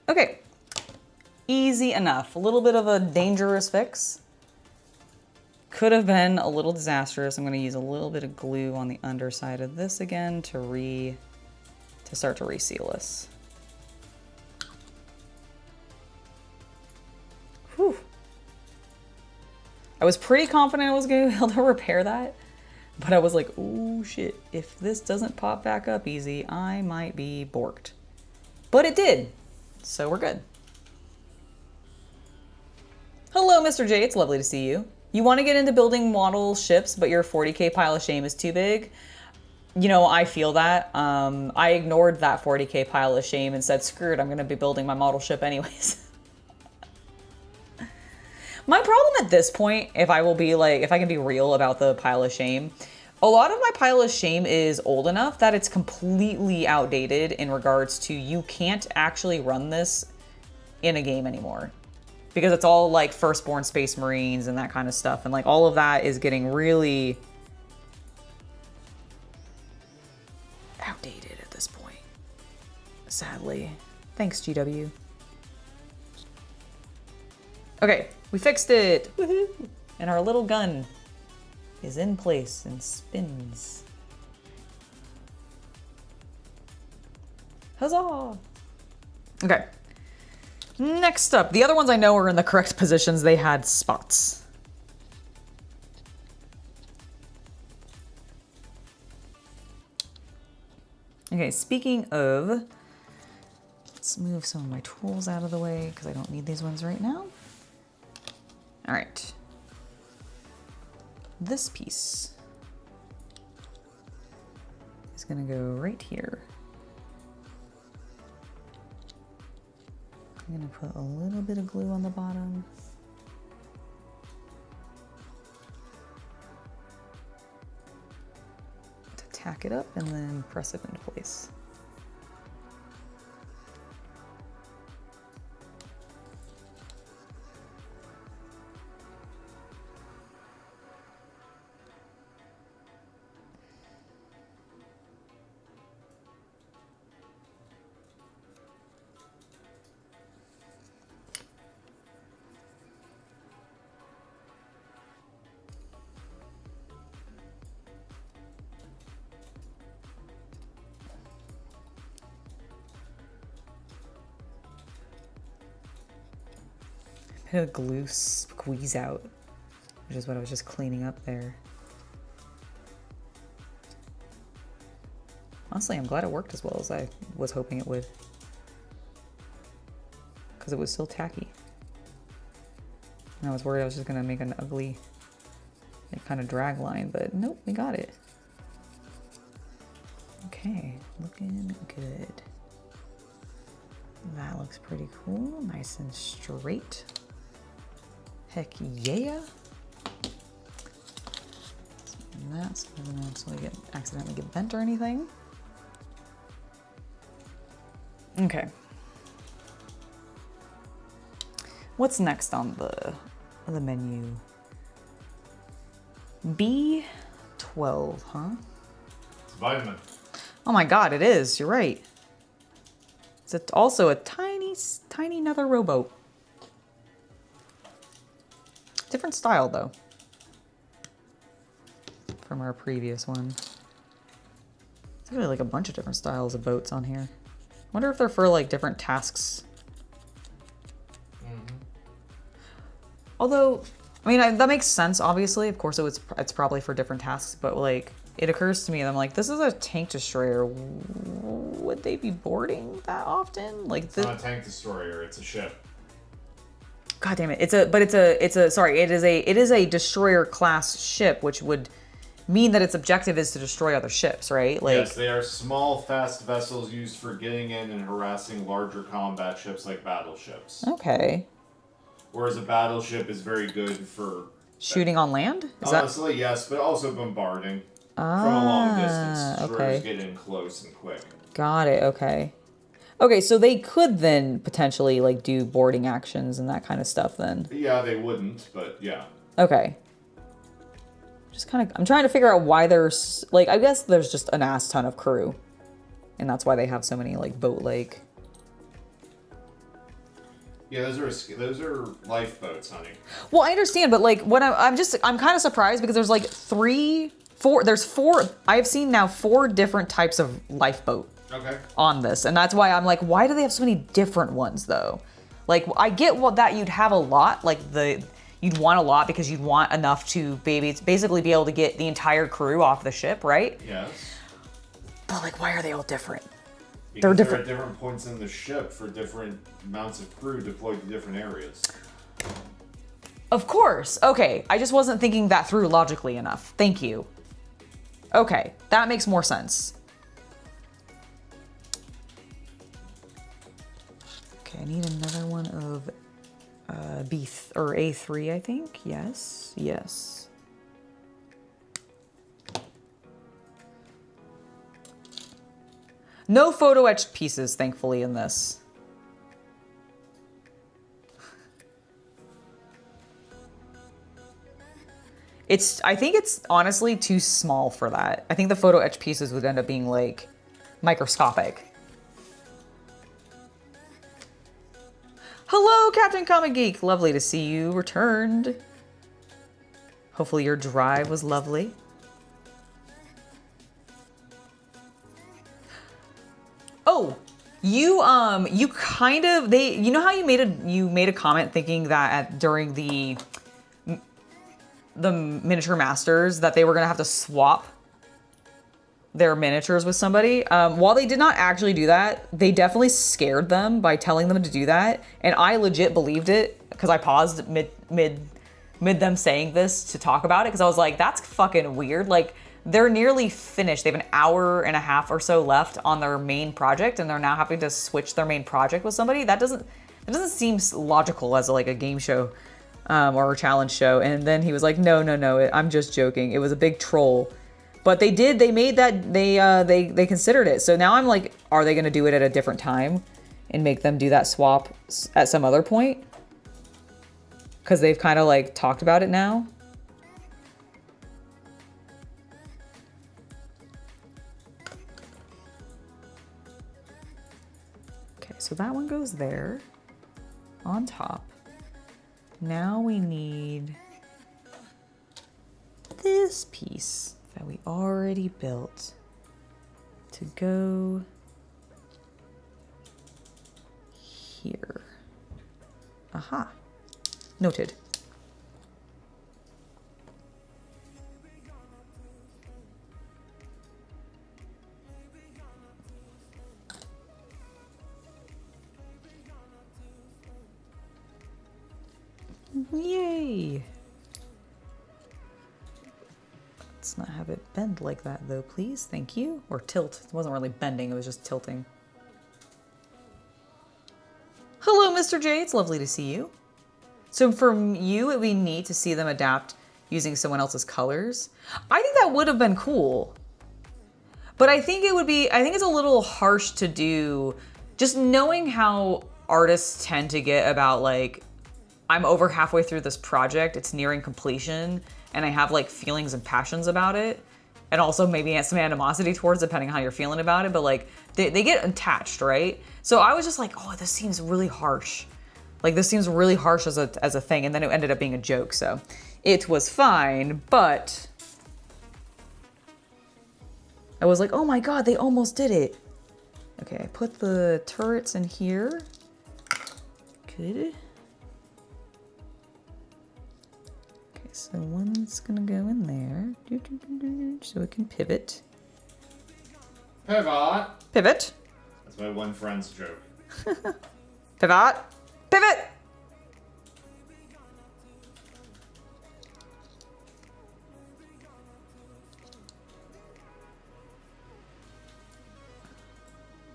Okay, easy enough. A little bit of a dangerous fix. Could have been a little disastrous. I'm gonna use a little bit of glue on the underside of this again to start to reseal this. Whew. I was pretty confident I was gonna be able to repair that, but I was like, oh shit, if this doesn't pop back up easy, I might be borked. But it did, so we're good. Hello, Mr. J, it's lovely to see you. You want to get into building model ships, but your 40K pile of shame is too big? You know, I feel that. I ignored that 40K pile of shame and said, screw it, I'm going to be building my model ship anyways. My problem at this point, if I can be real about the pile of shame, a lot of my pile of shame is old enough that it's completely outdated in regards to you can't actually run this in a game anymore. Because it's all like Firstborn Space Marines and that kind of stuff. And like all of that is getting really outdated at this point. Sadly. Thanks, GW. Okay, we fixed it. Woohoo! And our little gun is in place and spins. Huzzah! Okay. Next up, the other ones I know are in the correct positions. They had spots. Okay, speaking of, let's move some of my tools out of the way because I don't need these ones right now. All right. This piece is gonna go right here. I'm gonna put a little bit of glue on the bottom. To tack it up and then press it into place. A glue squeeze out, which is what I was just cleaning up there. Honestly, I'm glad it worked as well as I was hoping it would, because it was still tacky. And I was worried I was just gonna make an ugly kind of drag line, but nope, we got it. Okay, looking good. That looks pretty cool, nice and straight. Heck yeah. And that's not so we accidentally get bent or anything. Okay. What's next on the menu? B12, huh? It's vitamin. Oh my god, it is. You're right. It's also a tiny nether rowboat. Different style, though, from our previous one. There's really like a bunch of different styles of boats on here. I wonder if they're for like different tasks. Mm-hmm. Although, I mean, that makes sense, obviously. Of course, it's probably for different tasks, but like, it occurs to me, and I'm like, this is a tank destroyer. Would they be boarding that often? Like, it's not a tank destroyer, it's a ship. God damn it! It is a destroyer class ship, which would mean that its objective is to destroy other ships, right? Like, yes, they are small, fast vessels used for getting in and harassing larger combat ships like battleships. Okay. Whereas a battleship is very good for Shooting on land? Is that... Honestly, yes, but also bombarding from a long distance. Destroyers okay. get in close and quick. Got it, okay. Okay, so they could then potentially, like, do boarding actions and that kind of stuff then. Yeah, they wouldn't, but yeah. Okay. Just kind of... I'm trying to figure out why there's... Like, I guess there's just an ass ton of crew. And that's why they have so many, like, boat-like... Yeah, those are lifeboats, honey. Well, I understand, but, like, what I'm kind of surprised because there's, like, there's four... I've seen now 4 different types of lifeboat. Okay. On this, and that's why I'm like, why do they have so many different ones though? Like, I get what that you'd have a lot, like you'd want a lot because you'd want enough to basically be able to get the entire crew off the ship, right? Yes. But like, why are they all different? Because they're at different points in the ship for different amounts of crew deployed to different areas. Of course. Okay, I just wasn't thinking that through logically enough. Thank you. Okay, that makes more sense. Okay, I need another one of A3, I think. Yes, yes. No photo etched pieces, thankfully, in this. I think it's honestly too small for that. I think the photo etched pieces would end up being like microscopic. Hello, Captain Comic Geek. Lovely to see you returned. Hopefully your drive was lovely. Oh, you kind of, you know how you made a comment thinking that during the miniature masters that they were gonna have to swap their miniatures with somebody. While they did not actually do that, they definitely scared them by telling them to do that. And I legit believed it because I paused mid them saying this to talk about it because I was like, that's fucking weird. Like, they're nearly finished. They have an hour and a half or so left on their main project and they're now having to switch their main project with somebody. That doesn't seem logical as like a game show or a challenge show. And then he was like, no, I'm just joking. It was a big troll. But they considered it. So now I'm like, are they going to do it at a different time and make them do that swap at some other point? Because they've kind of like talked about it now. Okay, so that one goes there on top. Now we need this piece that we already built to go here. Aha. Noted. Yay! Let's not have it bend like that though, please. Thank you. Or tilt. It wasn't really bending, it was just tilting. Hello, Mr. J. It's lovely to see you. So for you, it would be neat to see them adapt using someone else's colors. I think that would have been cool. But I think it's a little harsh to do, just knowing how artists tend to get about like, I'm over halfway through this project, it's nearing completion, and I have like feelings and passions about it. And also maybe some animosity towards it, depending on how you're feeling about it, but like they get attached, right? So I was just like, oh, this seems really harsh. Like this seems really harsh as a thing, and then it ended up being a joke, so it was fine, but I was like, oh my god, they almost did it. Okay, I put the turrets in here. Good. Okay, so one's gonna go in there, so it can pivot. Pivot. Pivot. That's my one friend's joke. Pivot. Pivot!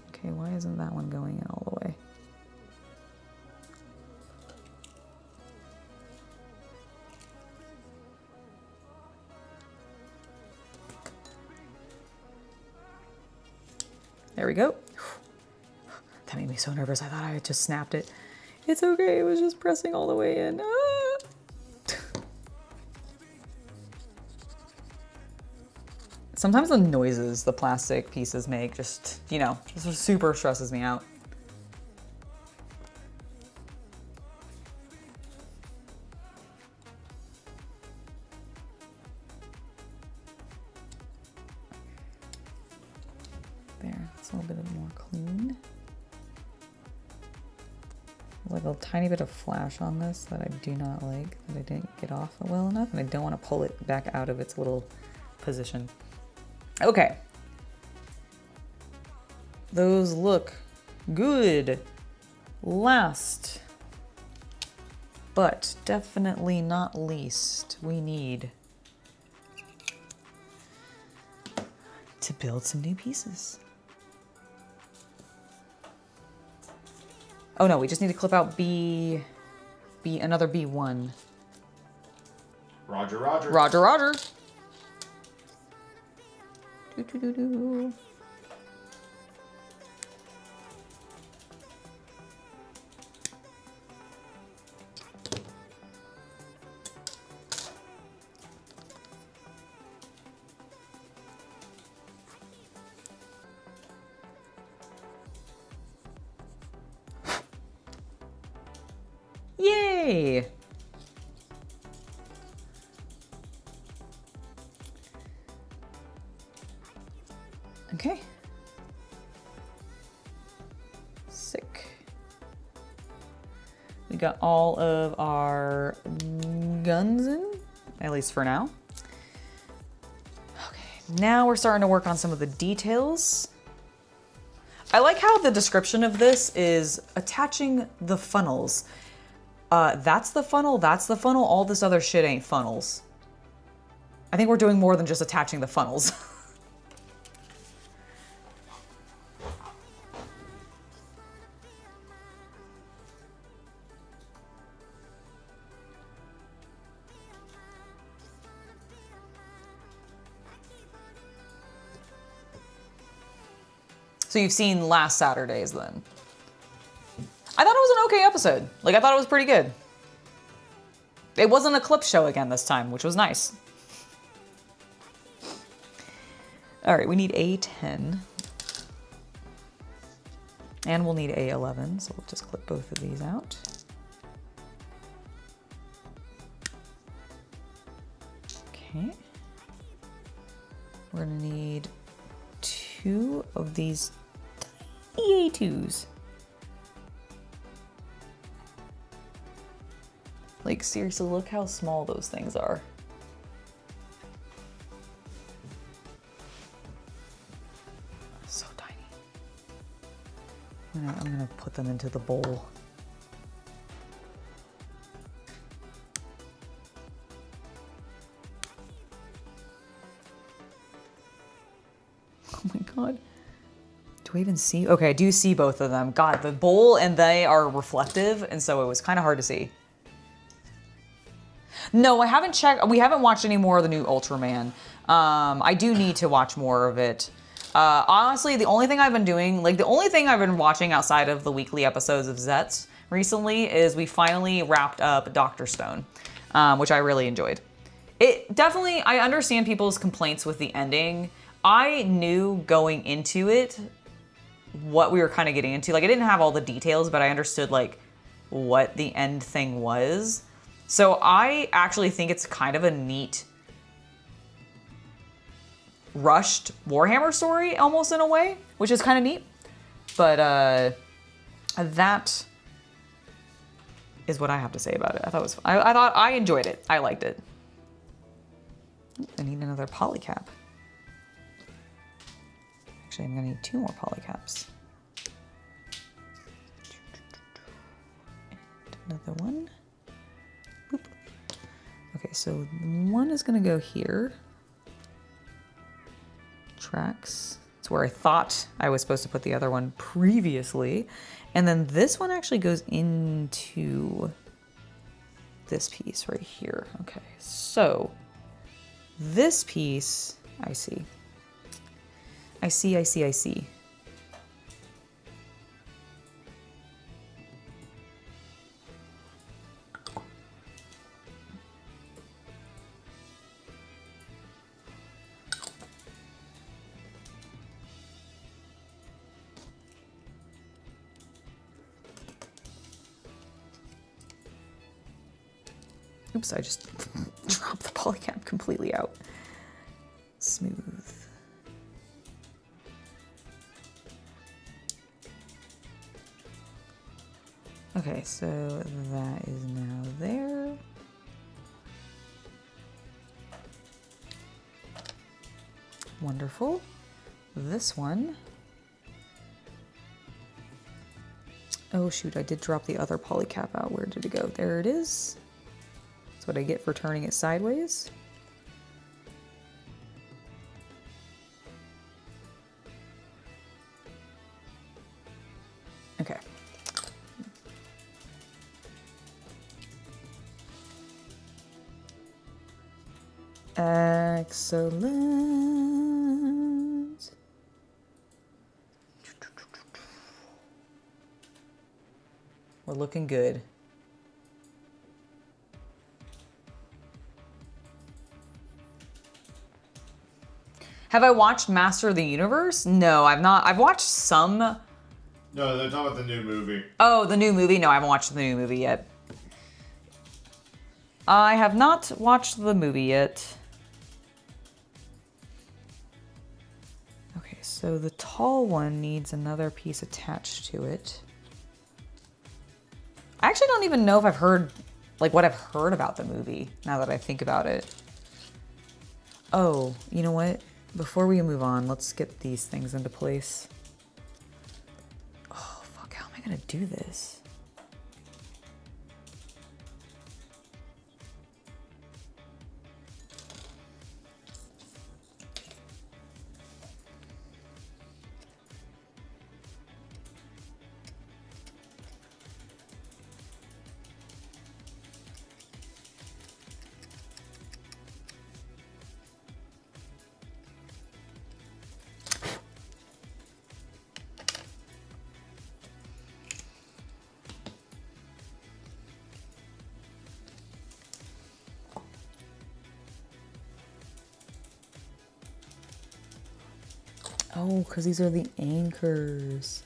Okay, why isn't that one going in all the way? There we go. That made me so nervous. I thought I had just snapped it. It's okay. It was just pressing all the way in. Ah. Sometimes the noises the plastic pieces make just, you know, just super stresses me out. There, it's a little bit more clean. There's like a tiny bit of flash on this that I do not like, that I didn't get off well enough, and I don't want to pull it back out of its little position. Okay. Those look good. Last, but definitely not least, we need to build some new pieces. Oh no, we just need to clip out another B1. Roger, roger. Roger, roger. Do. Yay! Okay. Sick. We got all of our guns in, at least for now. Okay, now we're starting to work on some of the details. I like how the description of this is attaching the funnels. That's the funnel, all this other shit ain't funnels. I think we're doing more than just attaching the funnels. So you've seen last Saturday's then. I thought it was an okay episode. Like, I thought it was pretty good. It wasn't a clip show again this time, which was nice. All right, we need A10. And we'll need A11, so we'll just clip both of these out. Okay. We're gonna need 2 of these A2s. Like, seriously, look how small those things are. So tiny. I'm gonna put them into the bowl. Oh my God. Do I even see? Okay, I do see both of them. God, the bowl and they are reflective, and so it was kind of hard to see. No, I haven't checked. We haven't watched any more of the new Ultraman. I do need to watch more of it. Honestly, the only thing I've been doing, like the only thing I've been watching outside of the weekly episodes of Zets recently is we finally wrapped up Dr. Stone, which I really enjoyed. It definitely, I understand people's complaints with the ending. I knew going into it what we were kind of getting into. Like, I didn't have all the details, but I understood like what the end thing was. So I actually think it's kind of a neat, rushed Warhammer story, almost in a way, which is kind of neat. But that is what I have to say about it. I thought I enjoyed it. I liked it. I need another polycap. Actually, I'm gonna need 2 more polycaps. And another one. Boop. Okay, so one is gonna go here. Tracks. It's where I thought I was supposed to put the other one previously. And then this one actually goes into this piece right here. Okay, so this piece, I see. Oops, I just dropped the polycap completely out. Smooth. Okay, so that is now there. Wonderful. This one. Oh shoot, I did drop the other polycap out. Where did it go? There it is. That's what I get for turning it sideways. Okay. Excellent. We're looking good. Have I watched Master of the Universe? No, I've not. I've watched some. No, they're talking about the new movie. Oh, the new movie? No, I haven't watched the new movie yet. I have not watched the movie yet. Okay, so the tall one needs another piece attached to it. I actually don't even know if I've heard, like, what I've heard about the movie, now that I think about it. Oh, you know what? Before we move on, let's get these things into place. Oh, fuck, how am I gonna do this? Oh, because these are the anchors.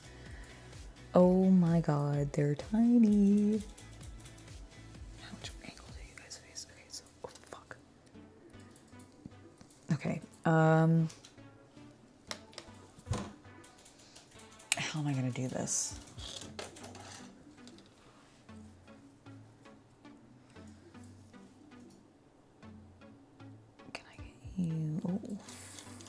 Oh my god, they're tiny. How much angle do you guys face? Okay, so, oh fuck. Okay, how am I gonna do this? Can I get you? Oh,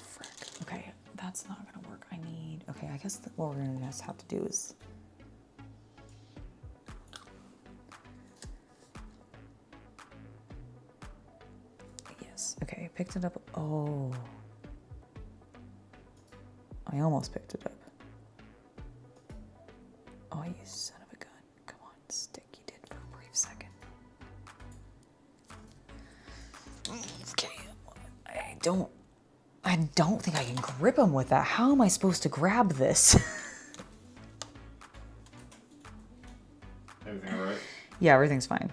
frick. Okay, that's not gonna work. I need. Okay, I guess what we're gonna just have to do is. Yes. Okay, picked it up. Oh. I almost picked it up. Oh, you son of a gun. Come on, stick. You did for a brief second. Okay. I don't think I can grip him with that. How am I supposed to grab this? Everything all right? Yeah, everything's fine.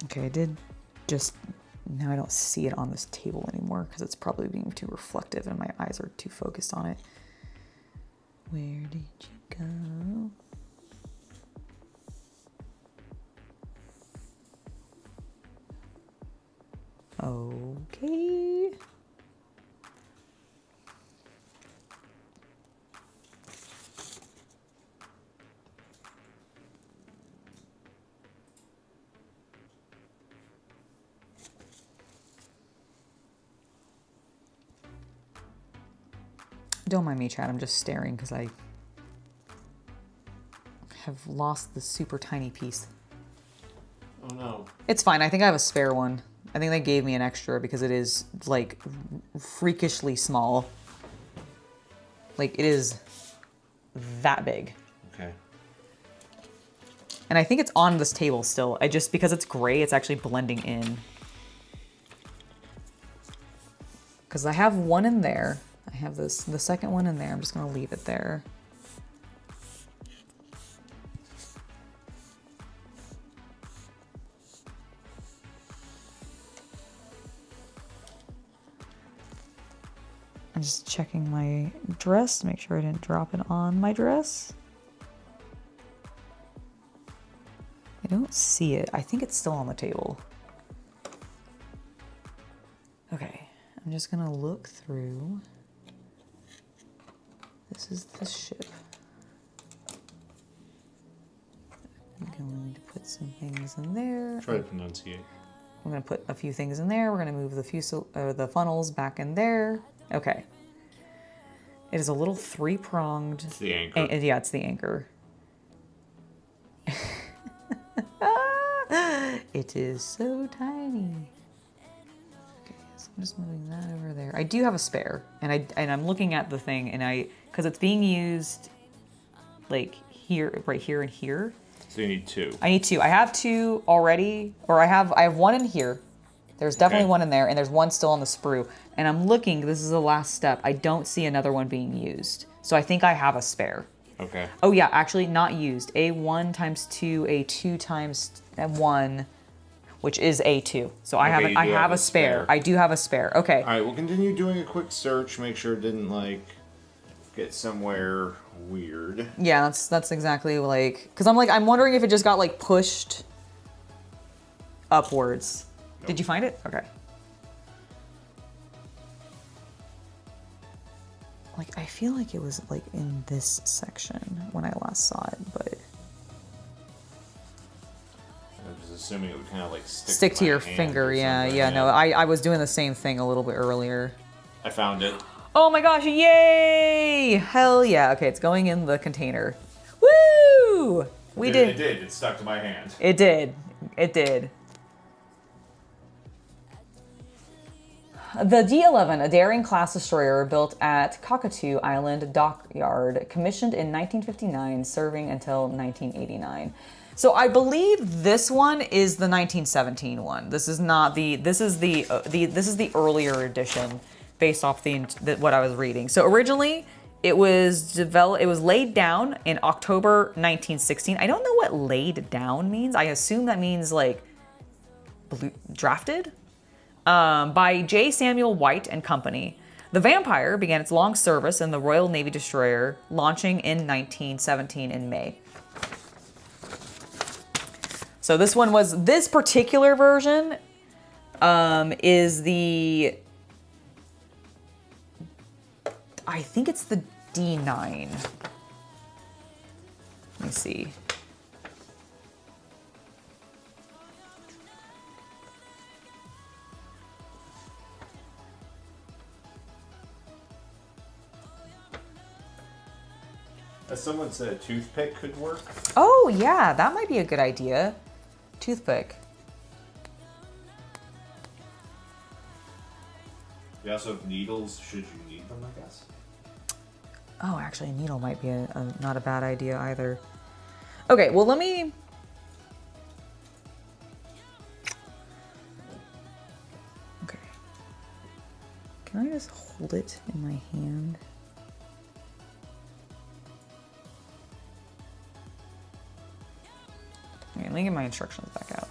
Okay, I did just, now I don't see it on this table anymore because it's probably being too reflective and my eyes are too focused on it. Where did you go? Okay. Don't mind me, Chad. I'm just staring because I have lost the super tiny piece. Oh no. It's fine. I think I have a spare one. I think they gave me an extra because it is, like, freakishly small. Like, it is that big. Okay. And I think it's on this table still. Because it's gray, it's actually blending in. Because I have one in there. I have the second one in there. I'm just going to leave it there. I'm just checking my dress to make sure I didn't drop it on my dress. I don't see it. I think it's still on the table. Okay, I'm just gonna look through. This is the ship. I'm going to put some things in there. Try to pronunciate. I'm gonna put a few things in there. We're gonna move the funnels back in there. Okay. It is a little three-pronged. It's the anchor. Yeah, it's the anchor. It is so tiny. Okay, so I'm just moving that over there. I do have a spare, and I'm looking at the thing, and because it's being used, like here, right here, and here. So you need two. I need two. I have two already, or I have one in here. There's definitely one in there, and there's one still on the sprue. And I'm looking. This is the last step. I don't see another one being used, so I think I have a spare. Okay. Oh yeah, actually not used. A1 times 2, A2 times 1, which is A2. So I have a spare. I do have a spare. Okay. All right, we'll continue doing a quick search. Make sure it didn't like get somewhere weird. Yeah, that's exactly like, because I'm wondering if it just got like pushed upwards. Nope. Did you find it? Okay. Like, I feel like it was like in this section when I last saw it, but I was assuming it would kind of like stick to your finger. Yeah. No, I was doing the same thing a little bit earlier. I found it. Oh my gosh, yay! Hell yeah. Okay, it's going in the container. Woo! We did. It did. It stuck to my hand. It did. It did. The D-11, a daring class destroyer built at Cockatoo Island Dockyard, commissioned in 1959, serving until 1989. So I believe this one is the 1917 one. This is not the. This is the earlier edition, based off what I was reading. So originally, it was developed. It was laid down in October 1916. I don't know what laid down means. I assume that means like drafted. By J. Samuel White and Company. The Vampire began its long service in the Royal Navy destroyer, launching in 1917 in May. So this particular version is the, I think it's the D9. Let me see. As someone said, a toothpick could work. Oh yeah, that might be a good idea. Toothpick. You also have needles, should you need them, I guess. Oh, actually, a needle might be not a bad idea either. Okay, well, let me... Okay. Can I just hold it in my hand? Okay, let me get my instructions back out.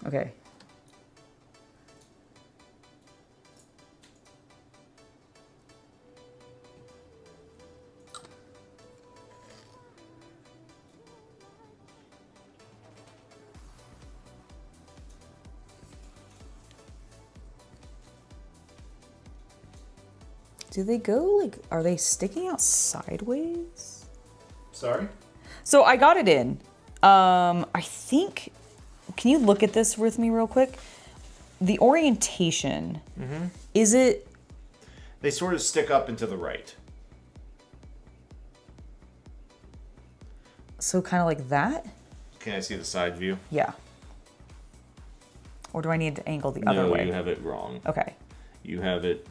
Okay. Do they go like, are they sticking out sideways? Sorry? So I got it in. I think, can you look at this with me real quick? The orientation, is it? They sort of stick up and to the right. So kind of like that? Can I see the side view? Yeah. Or do I need to angle the other way? No, you have it wrong. Okay. You have it...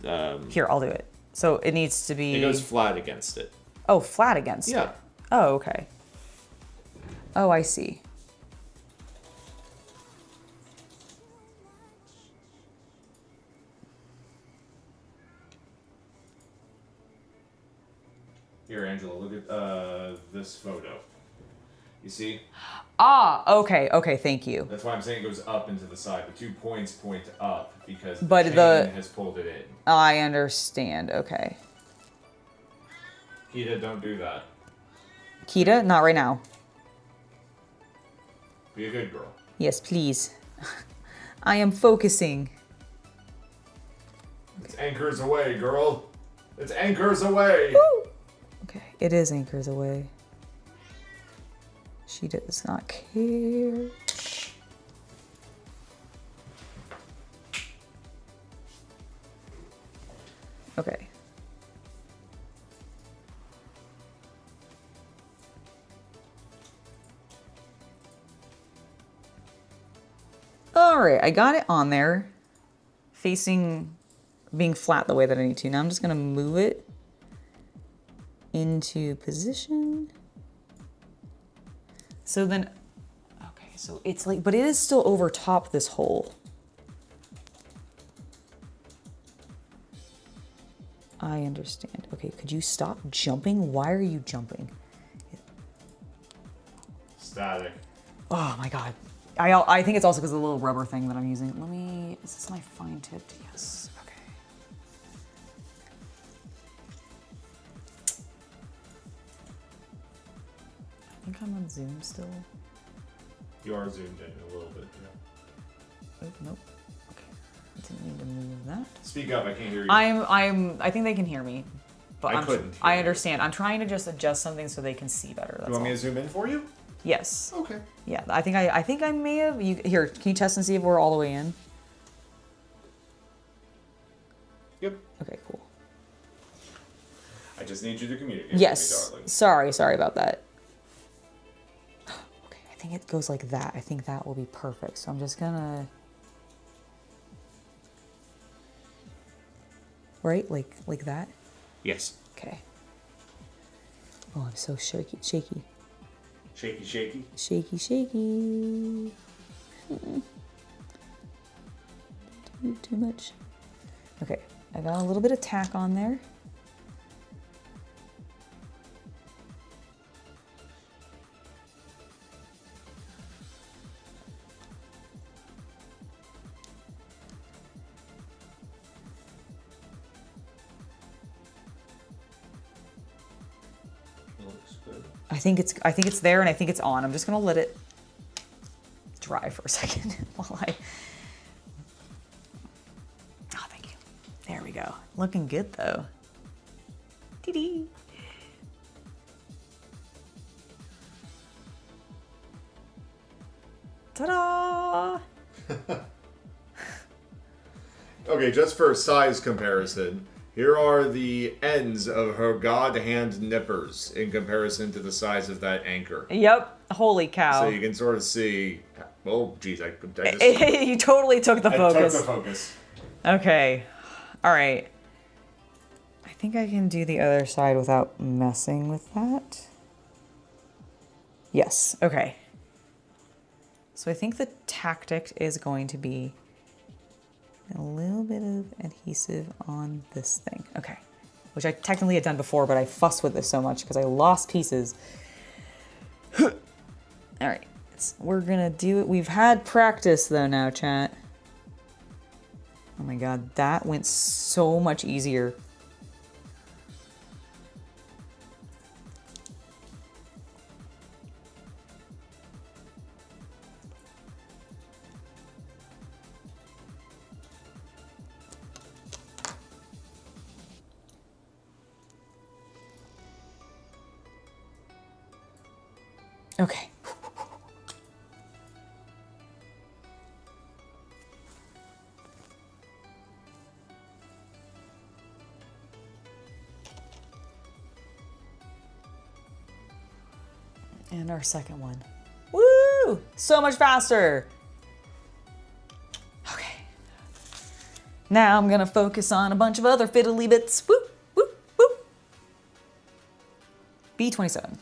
Here, I'll do it. So it needs to be... It goes flat against it. Oh, flat against it. Yeah. Oh, okay. Oh, I see. Here, Angela, look at this photo. You see? Ah, okay, okay, thank you. That's why I'm saying it goes up and to the side. The 2 points point up because But the chain the- has pulled it in. I understand, okay. Kita, don't do that. Kita, not right now. Be a good girl. Yes, please. I am focusing. It's anchors away, girl. It's anchors away. Woo! Okay, it is anchors away. She does not care. Okay. All right, I got it on there, facing, being flat the way that I need to. Now I'm just gonna move it into position. So then, okay, so it's like, but it is still over top this hole. I understand. Okay, could you stop jumping? Why are you jumping? Static. Oh my God. I think it's also because of the little rubber thing that I'm using. Let me, is this my fine tipped? Yes, okay. I think I'm on Zoom still. You are zoomed in a little bit, yeah. Oh, nope. Okay. I didn't need to move that. Speak up, I can't hear you. I think they can hear me. But I couldn't hear I you. understand. I'm trying to just adjust something so they can see better. That's You want me all. to zoom in for you? Yes. Okay. Yeah, I think I may have. Here, can you test and see if we're all the way in? Yep. Okay, cool. I just need you to communicate Yes. with me, darling. Sorry about that. Okay, I think it goes like that. I think that will be perfect. So I'm just gonna. Right, like that. Yes. Okay. Oh, I'm so shaky. Shaky, shaky. Shaky. Too much. Okay, I got a little bit of tack on there. Looks good. I think it's there and I think it's on. I'm just gonna let it dry for a second while I. Oh, thank you. There we go. Looking good though. Dee-dee. Ta-da! Okay, just for size comparison, here are the ends of her god hand nippers in comparison to the size of that anchor. Yep. Holy cow. So you can sort of see. Oh, geez, I just. You totally took the focus. I took the focus. Okay. All right. I think I can do the other side without messing with that. Yes. Okay. So I think the tactic is going to be a little bit of adhesive on this thing. Okay. Which I technically had done before, but I fussed with this so much because I lost pieces. All right. We're going to do it. We've had practice though now, chat. Oh my God, that went so much easier. Okay. And our second one. Woo! So much faster. Okay. Now I'm gonna focus on a bunch of other fiddly bits. Whoop, whoop, whoop. B27.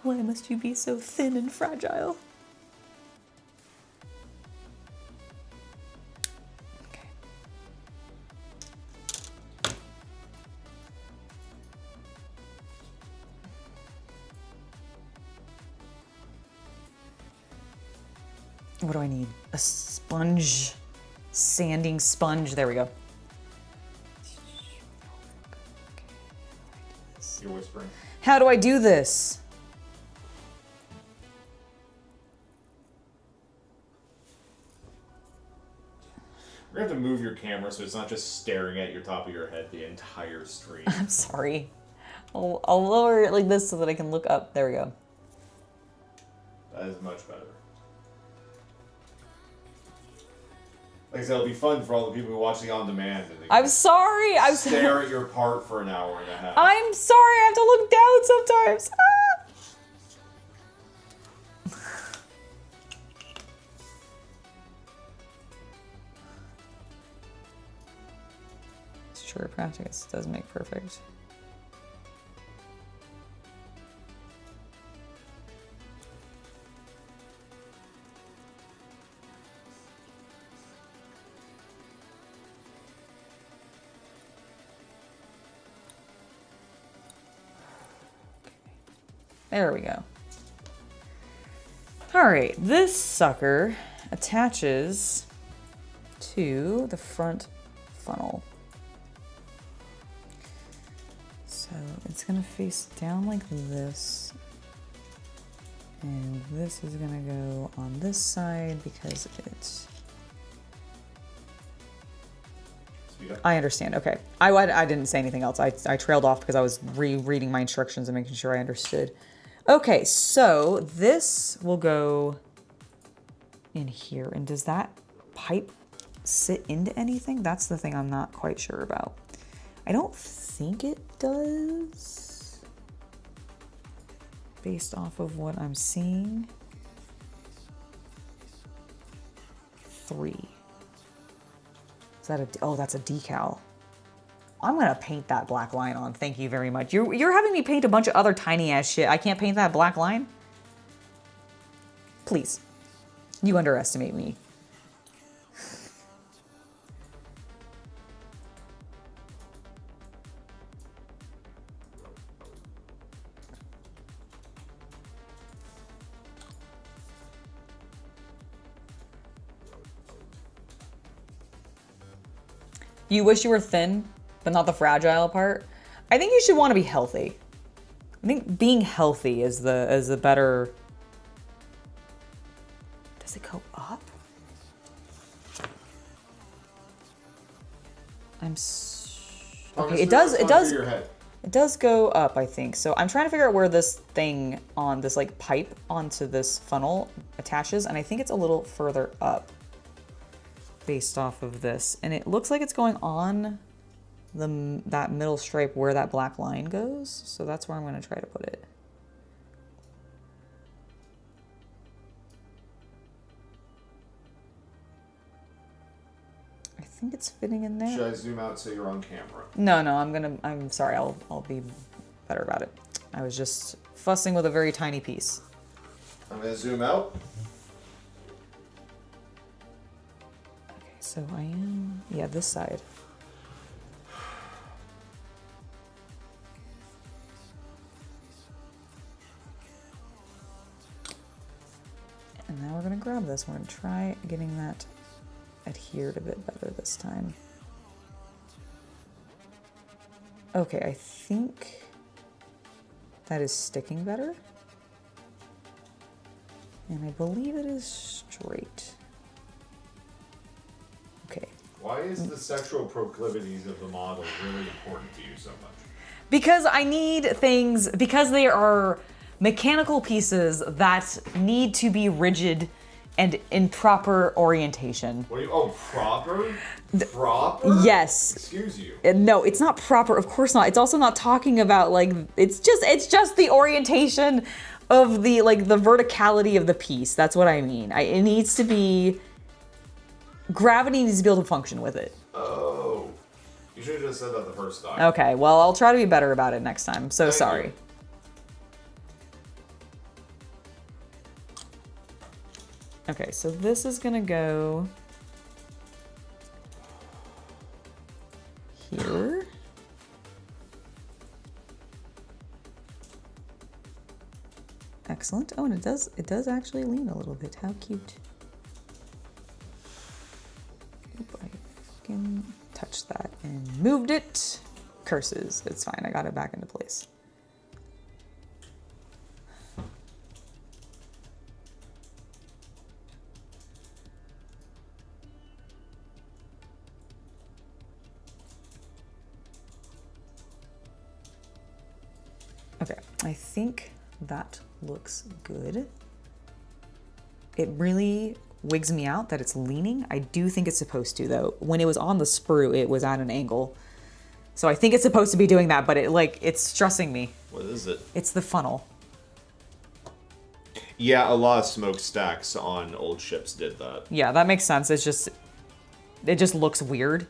Why must you be so thin and fragile? Okay. What do I need? A sponge. Sanding sponge. There we go. You're whispering. How do I do this? We're gonna have to move your camera so it's not just staring at your top of your head the entire stream. I'm sorry. I'll lower it like this so that I can look up. There we go. That is much better. Like I said, it'll be fun for all the people who watch the on demand. And they I'm sorry. stare at your part for an hour and a half. I'm sorry. I have to look down sometimes. Ah! It's true. Practice does make perfect. There we go. All right, this sucker attaches to the front funnel. So it's gonna face down like this. And this is gonna go on this side because it's... I understand, okay. I didn't say anything else. I trailed off because I was rereading my instructions and making sure I understood. Okay, so this will go in here. And does that pipe sit into anything? That's the thing I'm not quite sure about. I don't think it does, based off of what I'm seeing. 3. Is that a, oh, that's a decal. I'm gonna paint that black line on. Thank you very much. You're having me paint a bunch of other tiny ass shit. I can't paint that black line? Please. You underestimate me. You wish you were thin, but not the fragile part. I think you should want to be healthy. I think being healthy is the better. Does it go up? Okay, it does. It does. It does go up, I think. So I'm trying to figure out where this thing on this like pipe onto this funnel attaches, and I think it's a little further up based off of this, and it looks like it's going on that middle stripe where that black line goes. So that's where I'm going to try to put it. I think it's fitting in there. Should I zoom out so you're on camera? No, I'm sorry. I'll be better about it. I was just fussing with a very tiny piece. I'm going to zoom out. Okay, so I am, yeah, this side. And now we're gonna grab this. We're gonna try getting that adhered a bit better this time. Okay, I think that is sticking better. And I believe it is straight. Okay. Why is the sexual proclivities of the model really important to you so much? Because I need things, because they are mechanical pieces that need to be rigid and in proper orientation. What are you, oh, proper? Proper? Yes. Excuse you. No, it's not proper, of course not. It's also not talking about like, it's just the orientation of the, like the verticality of the piece. That's what I mean. It needs to be, gravity needs to be able to function with it. Oh. You should have just said that the first time. Okay, well, I'll try to be better about it next time. So sorry. You. Okay, so this is gonna go here. Excellent. Oh, and it does actually lean a little bit. How cute. fucking touched that and moved it. Curses. It's fine. I got it back into place. Okay, I think that looks good. It really wigs me out that it's leaning. I do think it's supposed to though. When it was on the sprue, it was at an angle. So I think it's supposed to be doing that, but it's stressing me. What is it? It's the funnel. Yeah, a lot of smokestacks on old ships did that. Yeah, that makes sense. It just looks weird.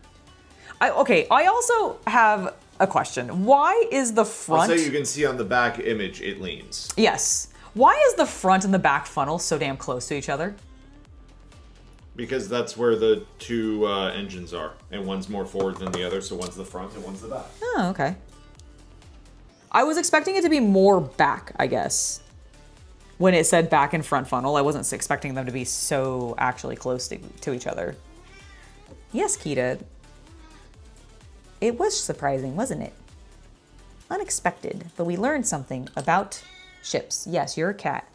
Okay, I also have a question. Why is the front... Also, you can see on the back image, it leans. Yes. Why is the front and the back funnel so damn close to each other? Because that's where the two engines are. And one's more forward than the other, so one's the front and one's the back. Oh, okay. I was expecting it to be more back, I guess. When it said back and front funnel, I wasn't expecting them to be so actually close to each other. Yes, Kita. It was surprising, wasn't it? Unexpected, but we learned something about ships. Yes, you're a cat.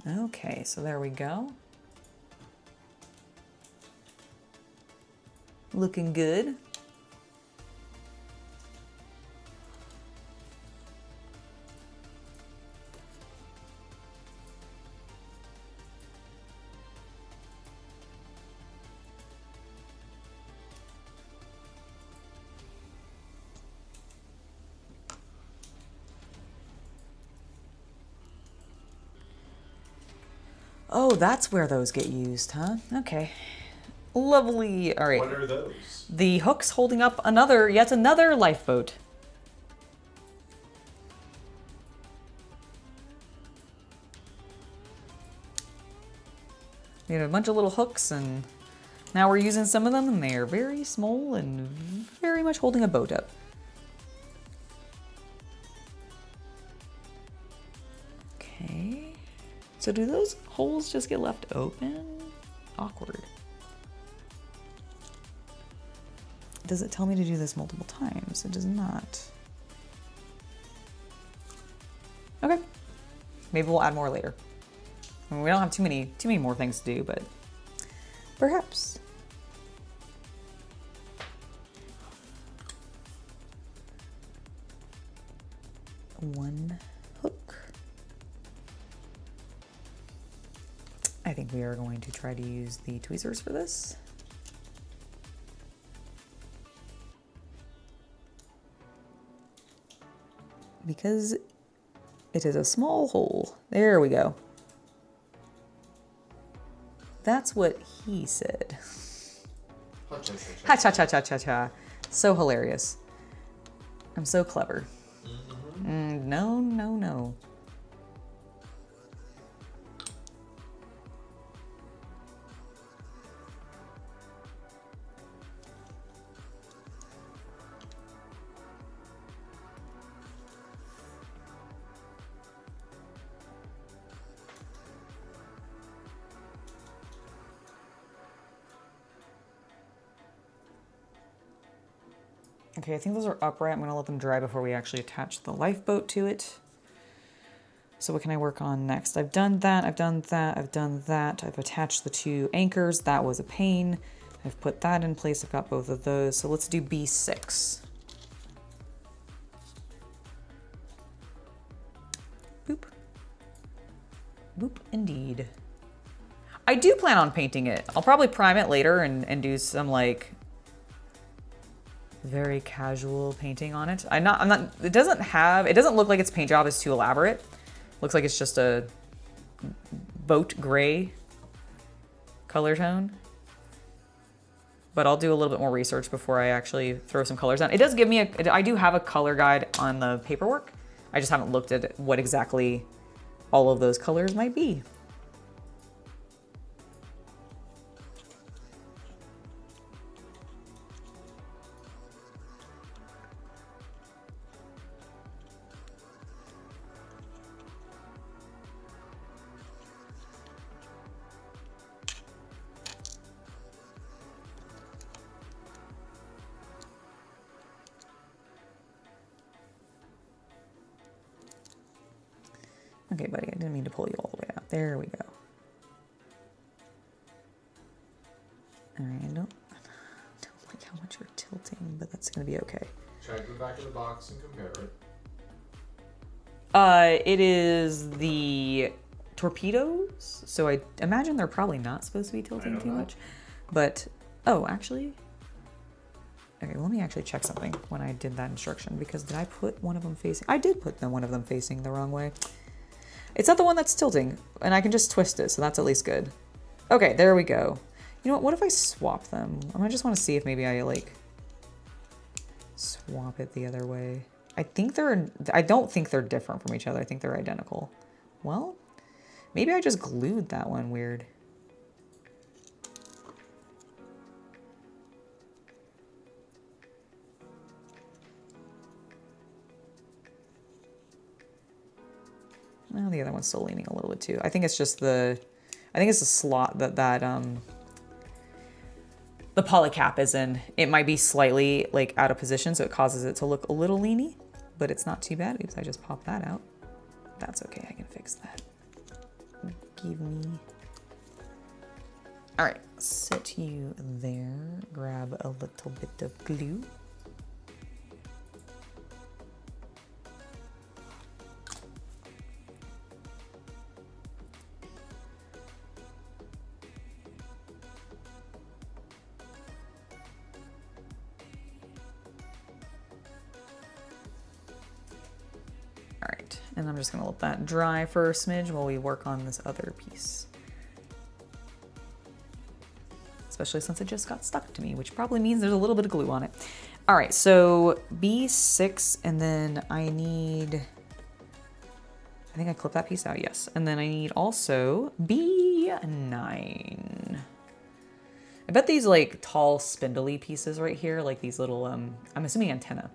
Okay, so there we go. Looking good. Oh, that's where those get used, huh? Okay. Lovely. All right. What are those? The hook's holding up yet another lifeboat. We had a bunch of little hooks, and now we're using some of them, and they are very small and very much holding a boat up. Okay. So do those holes just get left open? Awkward. Does it tell me to do this multiple times? It does not. Okay. Maybe we'll add more later. I mean, we don't have too many more things to do, but perhaps. One hook. I think we are going to try to use the tweezers for this. Because it is a small hole. There we go. That's what he said. Ha cha cha cha cha cha. So hilarious. I'm so clever. No, no, no. Okay, I think those are upright. I'm gonna let them dry before we actually attach the lifeboat to it. So what can I work on next? I've done that, I've done that, I've done that. I've attached the two anchors. That was a pain. I've put that in place. I've got both of those. So let's do B6. Boop. Boop, indeed. I do plan on painting it. I'll probably prime it later and do some like very casual painting on it. It doesn't look like its paint job is too elaborate. Looks like it's just a boat gray color tone. But I'll do a little bit more research before I actually throw some colors down. It does give me I do have a color guide on the paperwork. I just haven't looked at what exactly all of those colors might be. Okay, buddy, I didn't mean to pull you all the way out. There we go. All right, I don't like how much you're tilting, but that's gonna be okay. Check the back of the box and compare it. It is the torpedoes, so I imagine they're probably not supposed to be tilting too much. But, oh, actually, okay, well, let me actually check something when I did that instruction, because did I put one of them facing? I did put one of them facing the wrong way. It's not the one that's tilting, and I can just twist it, so that's at least good. Okay, there we go. You know what if I swap them? I just want to see if maybe I, like, swap it the other way. I don't think they're different from each other. I think they're identical. Well, maybe I just glued that one weird. Well, the other one's still leaning a little bit too. I think it's just the slot that the polycap is in. It might be slightly like out of position, so it causes it to look a little leany, but it's not too bad. Oops, I just popped that out. That's okay, I can fix that. Give me. All right, set you there. Grab a little bit of glue. And I'm just gonna let that dry for a smidge while we work on this other piece. Especially since it just got stuck to me, which probably means there's a little bit of glue on it. All right, so B6, and then I think I clipped that piece out, yes. And then I need also B9. I bet these like tall spindly pieces right here, like these little, I'm assuming antenna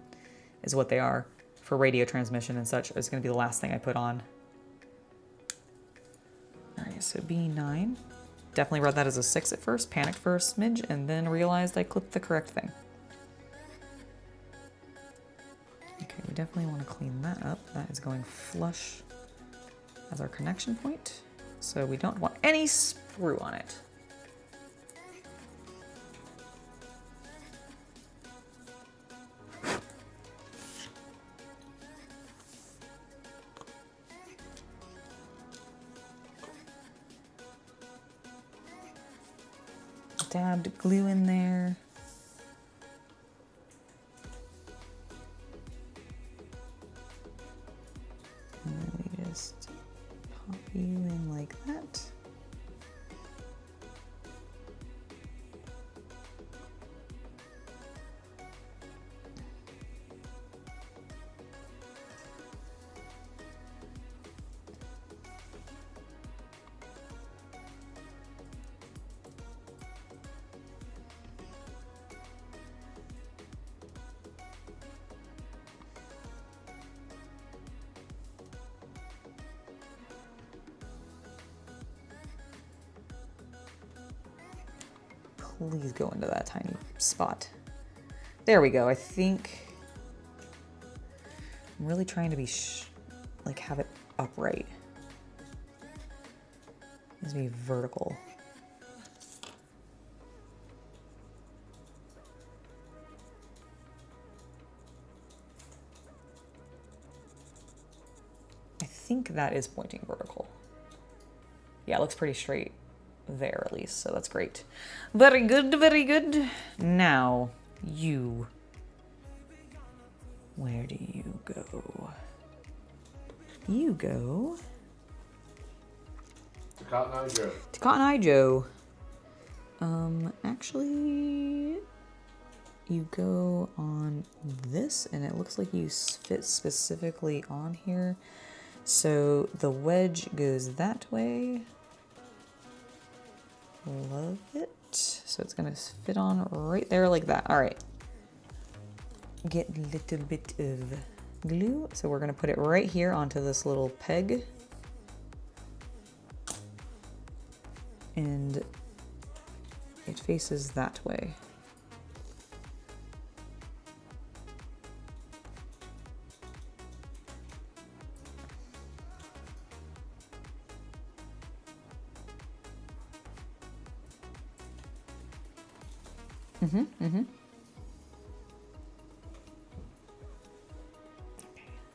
is what they are. For radio transmission and such, is going to be the last thing I put on. All right, so B9. Definitely read that as a 6 at first, panicked for a smidge, and then realized I clipped the correct thing. Okay, we definitely want to clean that up. That is going flush as our connection point, so we don't want any sprue on it. Dabbed glue in there. And then we just pop you in like that. Please go into that tiny spot. There we go. I think I'm really trying to be like have it upright. It needs to be vertical. I think that is pointing vertical. Yeah, it looks pretty straight there at least, so that's great. Very good, very good. Now, you. Where do you go? You go To Cotton Eye Joe. to Cotton Eye Joe. Actually, you go on this, and it looks like you fit specifically on here. So the wedge goes that way. Love it. So it's gonna fit on right there like that. All right. Get a little bit of glue. So we're gonna put it right here onto this little peg. And it faces that way. Okay,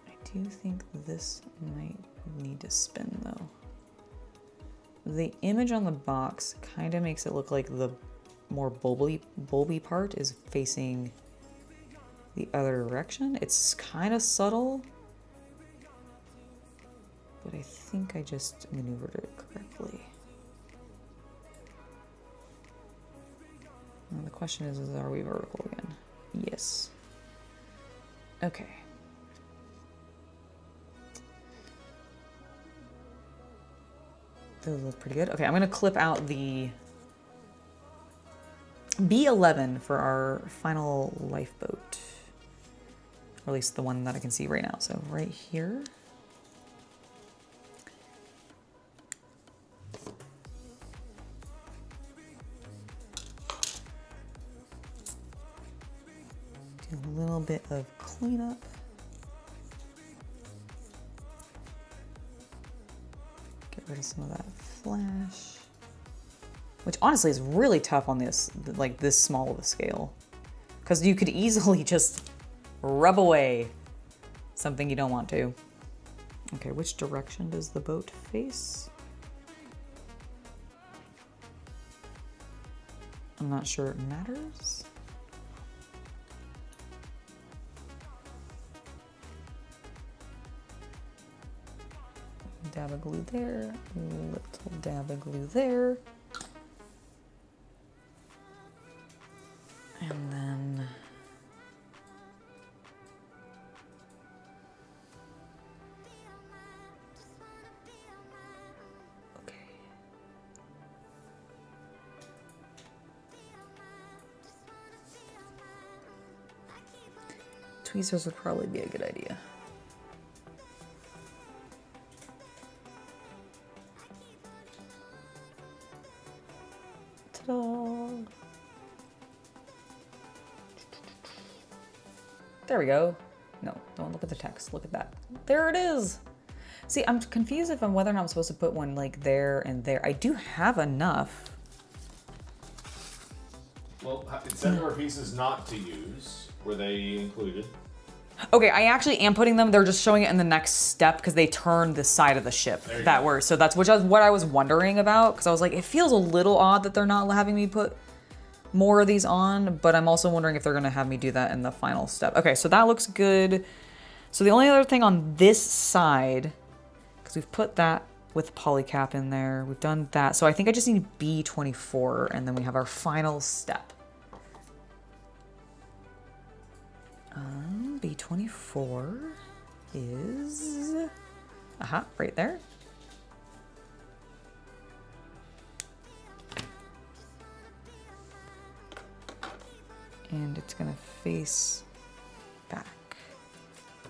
I do think this might need to spin though. The image on the box kind of makes it look like the more bulby part is facing the other direction. It's kind of subtle, but I think I just maneuvered it correctly. Now the question is are we vertical again? Yes. Okay. Those look pretty good. Okay, I'm gonna clip out the B11 for our final lifeboat. Or at least the one that I can see right now. So right here. Do a little bit of cleanup. Get rid of some of that flash. Which honestly is really tough on this, like this small of a scale. Because you could easily just rub away something you don't want to. Okay, which direction does the boat face? I'm not sure it matters. Dab of glue there, little dab of glue there. And then okay. Tweezers would probably be a good idea. Ta-da! There we go. No, don't look at the text. Look at that. There it is. See, I'm confused if I'm whether or not I'm supposed to put one like there and there. I do have enough. Well, it said there were pieces not to use. Were they included? Okay, I actually am putting them. They're just showing it in the next step because they turned the side of the ship that were. So that's what I was wondering about because I was like, it feels a little odd that they're not having me put more of these on, but I'm also wondering if they're gonna have me do that in the final step. Okay, so that looks good. So the only other thing on this side, because we've put that with polycap in there, we've done that. So I think I just need B24 and then we have our final step. B24 is, right there. And it's gonna face back.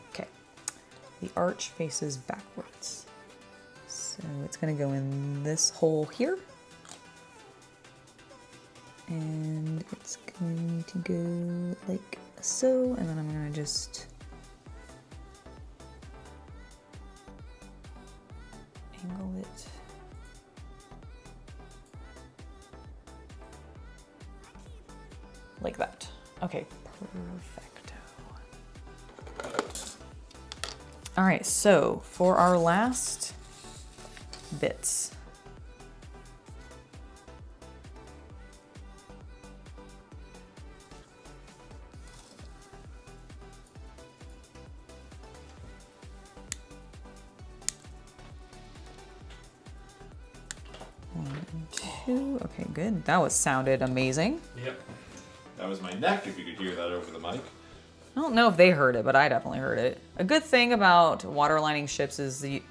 Okay, the arch faces backwards. So it's gonna go in this hole here. And it's going to go like so, and then I'm gonna just angle it. Like that. Okay, perfecto. All right, so for our last bits. Two. Okay, good. That sounded amazing. Yep. That was my neck, if you could hear that over the mic. I don't know if they heard it, but I definitely heard it. A good thing about waterlining ships is you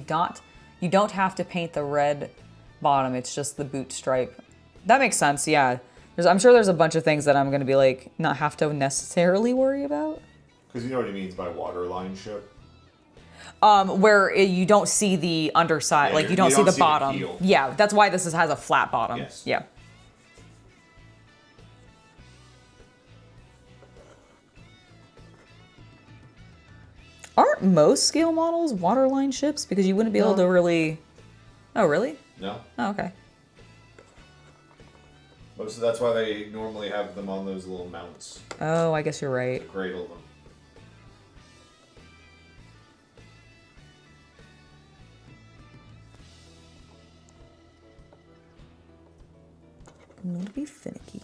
don't have to paint the red bottom. It's just the boot stripe. That makes sense. Yeah. I'm sure there's a bunch of things that I'm going to be like not have to necessarily worry about. Because you know what he means by waterline ship. Where you don't see the underside, Yeah, like you don't see the bottom. keel. Yeah, that's why this has a flat bottom. Yes. Yeah. Aren't most scale models waterline ships? Because you wouldn't be able to really... Oh, really? No? Oh, okay. Oh, so that's why they normally have them on those little mounts Oh, I guess you're right. to cradle them. I'm gonna be finicky.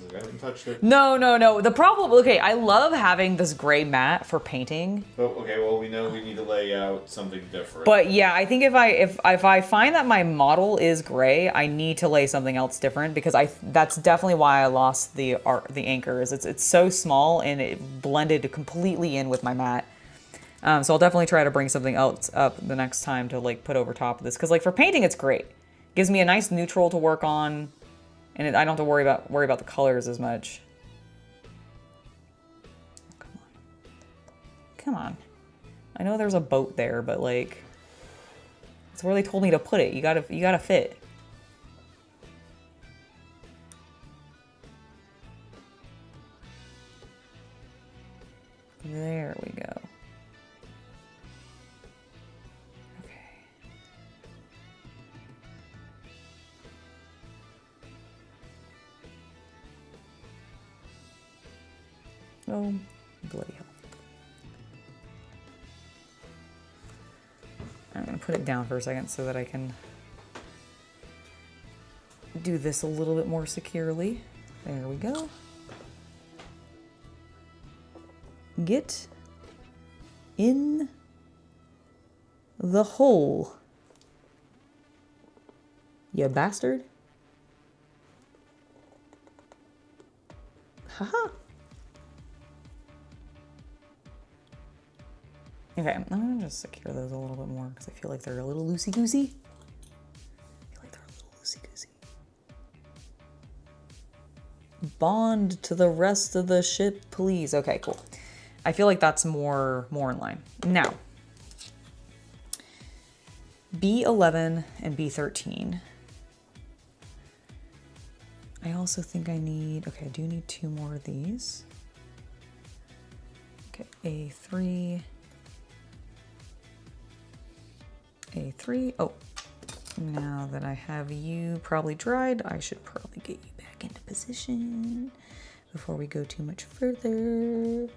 I haven't touched it. No. The problem, okay, I love having this gray mat for painting. Oh, okay, well, we know we need to lay out something different. But yeah, I think if I find that my model is gray, I need to lay something else different because that's definitely why I lost the anchors. It's so small and it blended completely in with my mat. So I'll definitely try to bring something else up the next time to like put over top of this because like for painting it's great. Gives me a nice neutral to work on. And I don't have to worry about the colors as much. Come on. I know there's a boat there, but like, it's where they told me to put it. You gotta fit. There we go. Oh, bloody hell. I'm going to put it down for a second so that I can do this a little bit more securely. There we go. Get in the hole, you bastard. Haha. Okay, I'm gonna just secure those a little bit more because I feel like they're a little loosey-goosey. Bond to the rest of the ship, please. Okay, cool. I feel like that's more in line. Now, B11 and B13. I also think I need, okay, I do need 2 more of these. Okay, A3. A3. Oh, now that I have you probably dried, I should probably get you back into position before we go too much further.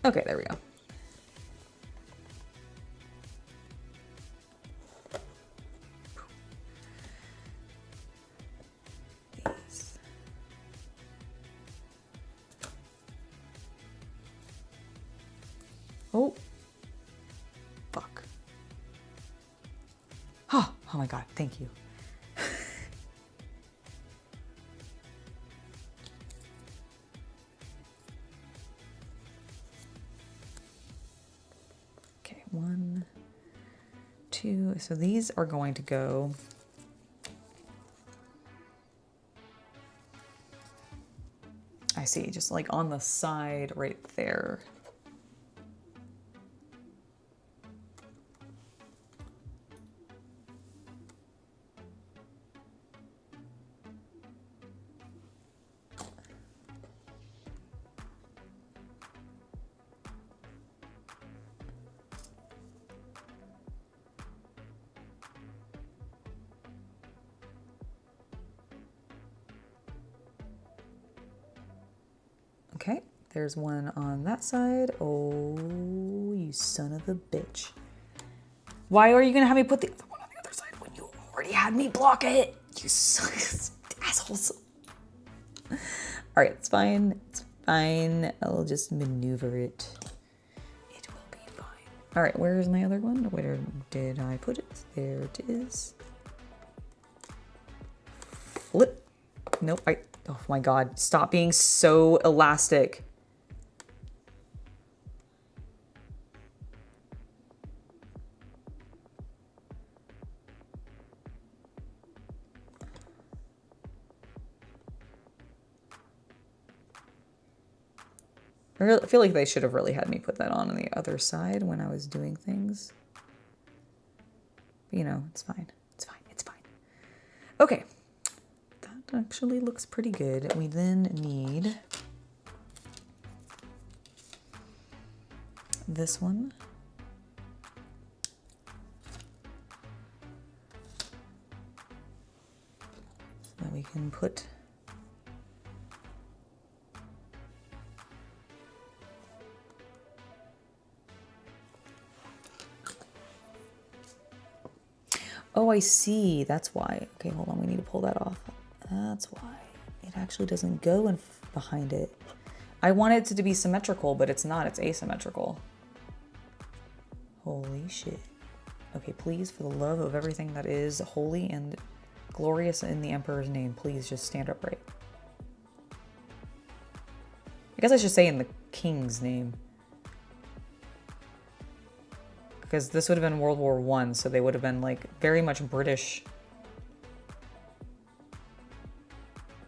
Okay, there we go. Oh, fuck. Oh my God, thank you. Okay, 1, 2, so these are going to go. I see, just like on the side right there. Okay, there's one on that side. Oh, you son of a bitch. Why are you gonna have me put the other one on the other side when you already had me block it? You assholes. All right, it's fine. It's fine. I'll just maneuver it. It will be fine. All right, where's my other one? Where did I put it? There it is. Flip. Nope, oh my God, stop being so elastic. I feel like they should have really had me put that on the other side when I was doing things. But, you know, it's fine. It's fine. It's fine. Okay. That actually looks pretty good. We then need this one. So that we can put oh, I see. That's why. Okay, hold on. We need to pull that off. That's why. It actually doesn't go in behind it. I want it to be symmetrical, but it's not. It's asymmetrical. Holy shit. Okay, please, for the love of everything that is holy and glorious in the Emperor's name, please just stand upright. I guess I should say in the King's name. Because this would have been World War I, so they would have been like very much British.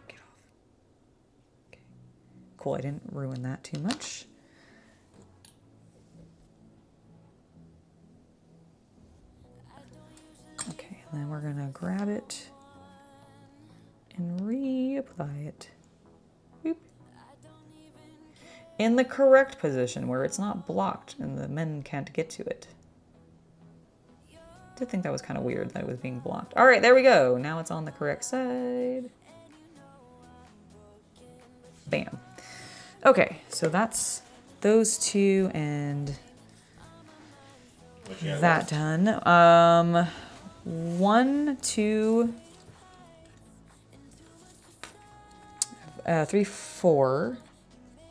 Get off. Okay. Cool, I didn't ruin that too much. Okay, and then we're gonna grab it and reapply it. Boop. In the correct position where it's not blocked and the men can't get to it. I did think that was kind of weird that it was being blocked. All right, there we go. Now it's on the correct side. Bam. Okay, so that's those two and that done. 1, 2, 3, 4,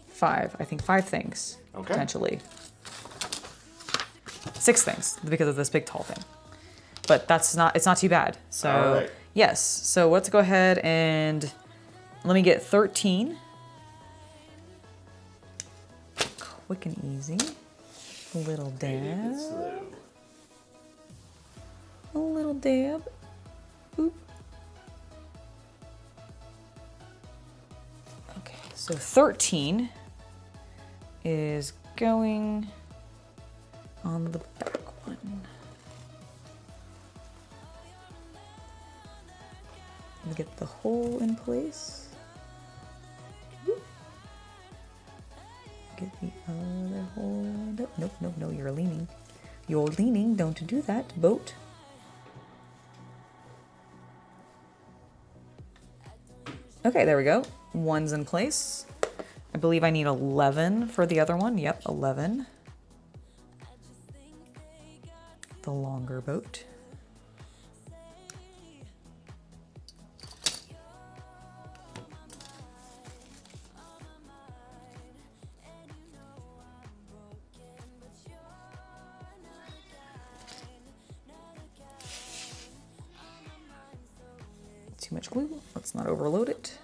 5. I think 5 things, Okay. potentially. 6 things because of this big tall thing. But it's not too bad. So All right. yes. So let's go ahead and let me get 13. Quick and easy. A little dab. A little dab. Boop. Okay, so 13 is going on the back one. Get the hole in place. Whoop. Get the other hole. Nope, no, you're leaning. You're leaning, don't do that, boat. Okay, there we go. One's in place. I believe I need 11 for the other one. Yep, 11. The longer boat. Too much glue. Let's not overload it.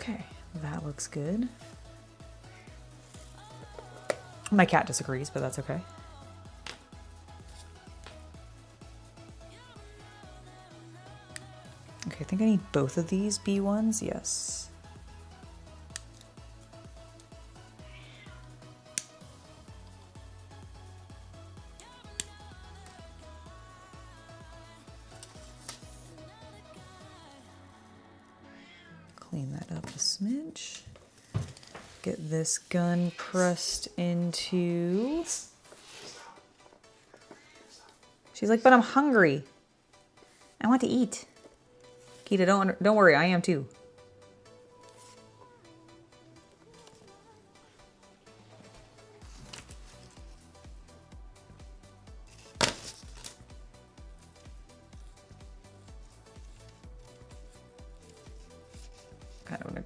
Okay, that looks good. My cat disagrees, but that's okay. Okay, I think I need both of these B1s, yes. Clean that up a smidge. Get this gun pressed into... She's like, but I'm hungry. I want to eat. Kita, don't worry, I am too.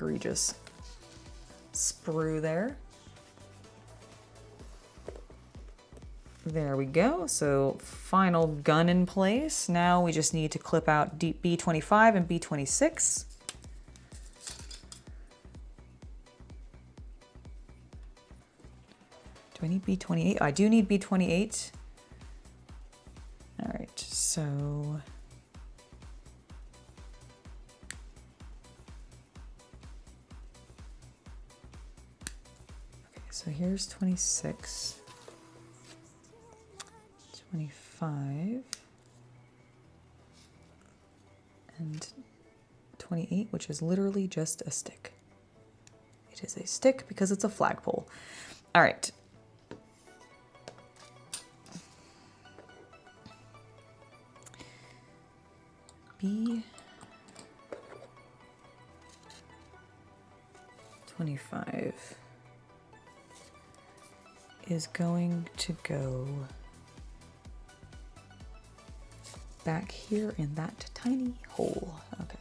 egregious sprue there. There we go. So final gun in place. Now we just need to clip out B25 and B26. Do I need B28? I do need B28. All right, so so here's 26, 25, and 28, which is literally just a stick. It is a stick because it's a flagpole. All right. B25 is going to go back here in that tiny hole. Okay.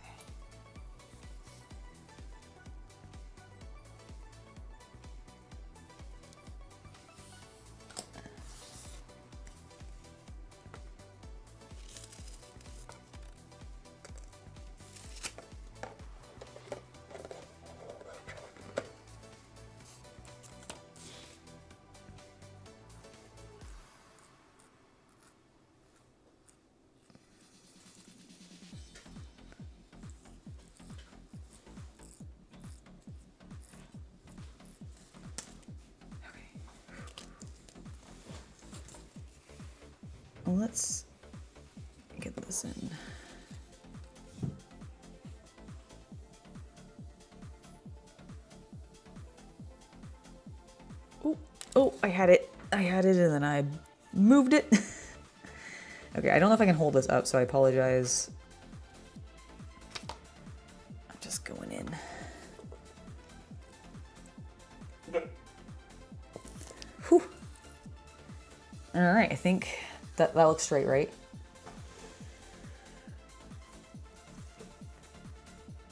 Let's get this in. Oh, I had it and then I moved it. Okay, I don't know if I can hold this up, so I apologize. I'm just going in. Whew. All right, I think that looks straight, right?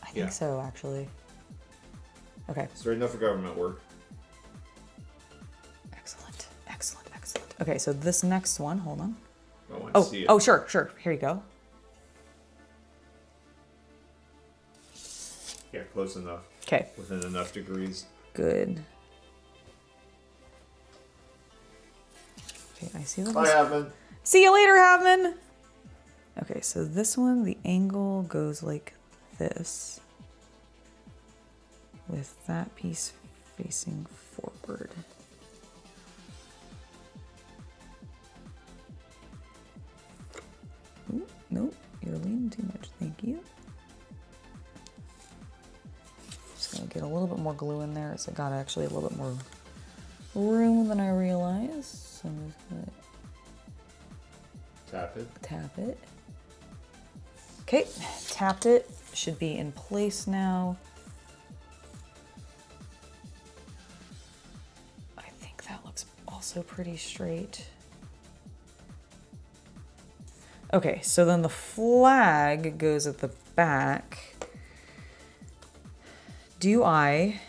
I think so, actually. Okay. Straight enough for government work. Excellent, excellent, excellent. Okay, so this next one, hold on. I want to see it. Oh, sure. Here you go. Yeah, close enough. Okay. Within enough degrees. Good. Okay, I see the Bye, Havman. See you later, Havman. Okay, so this one, the angle goes like this, with that piece facing forward. Ooh, nope, you're leaning too much. Thank you. Just gonna get a little bit more glue in there. So I got actually a little bit more room than I realized. So I'm just gonna tap it. Okay, tapped it. Should be in place now. I think that looks also pretty straight. Okay, so then the flag goes at the back. I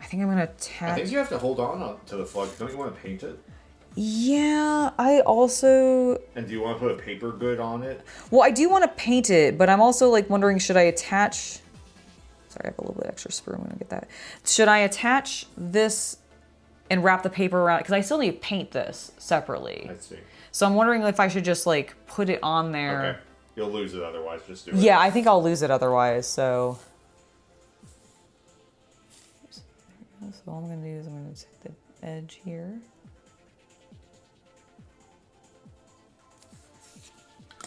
think I'm gonna attach. I think you have to hold on to the flag. Don't you want to paint it? Yeah, I also... And do you want to put a paper good on it? Well, I do want to paint it, but I'm also like wondering, should I attach... Sorry, I have a little bit extra sprue. I'm gonna get that. Should I attach this and wrap the paper around it? Because I still need to paint this separately. I see. So I'm wondering if I should just like put it on there. Okay. You'll lose it otherwise. Just do it. Yeah, I think I'll lose it otherwise, so... So all I'm gonna do is I'm gonna take the edge here.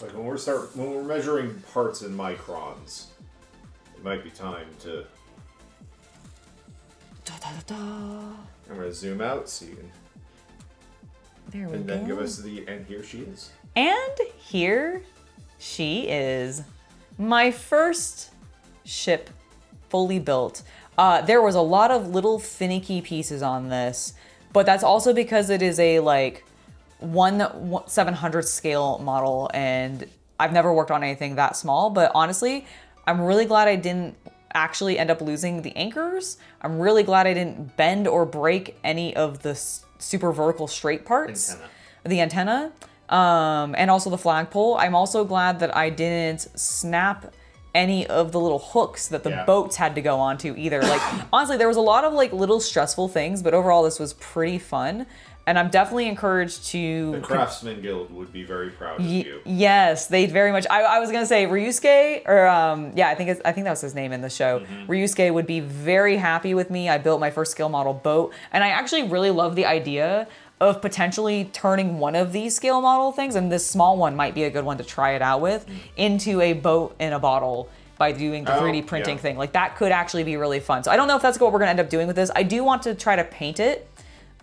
Like when we're measuring parts in microns, it might be time to. I'm gonna zoom out so you can. There we go. And then give us the. And here she is. And here she is. My first ship fully built. There was a lot of little finicky pieces on this, but that's also because it is a like 1/700th scale model, and I've never worked on anything that small, but honestly, I'm really glad I didn't actually end up losing the anchors. I'm really glad I didn't bend or break any of the super vertical straight parts. The antenna. And also the flagpole. I'm also glad that I didn't snap any of the little hooks that the boats had to go onto either. Like, honestly, there was a lot of like little stressful things, but overall this was pretty fun. And I'm definitely encouraged to... The Craftsman Guild would be very proud of you. Yes, they very much... I was going to say Ryusuke, or yeah, I think that was his name in the show. Ryusuke would be very happy with me. I built my first scale model boat, and I actually really love the idea of potentially turning one of these scale model things, and this small one might be a good one to try it out with, into a boat in a bottle by doing the 3D printing thing. Like, that could actually be really fun. So I don't know if that's what we're going to end up doing with this. I do want to try to paint it,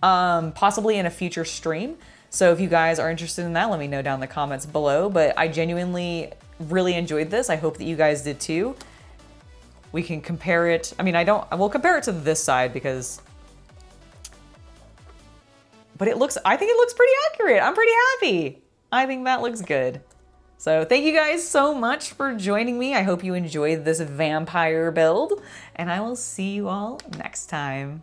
possibly in a future stream. So if you guys are interested in that, let me know down in the comments below. But I genuinely really enjoyed this. I hope that you guys did too. We can compare it. I mean, we'll compare it to this side because... But I think it looks pretty accurate. I'm pretty happy. I think that looks good. So thank you guys so much for joining me. I hope you enjoyed this vampire build, and I will see you all next time.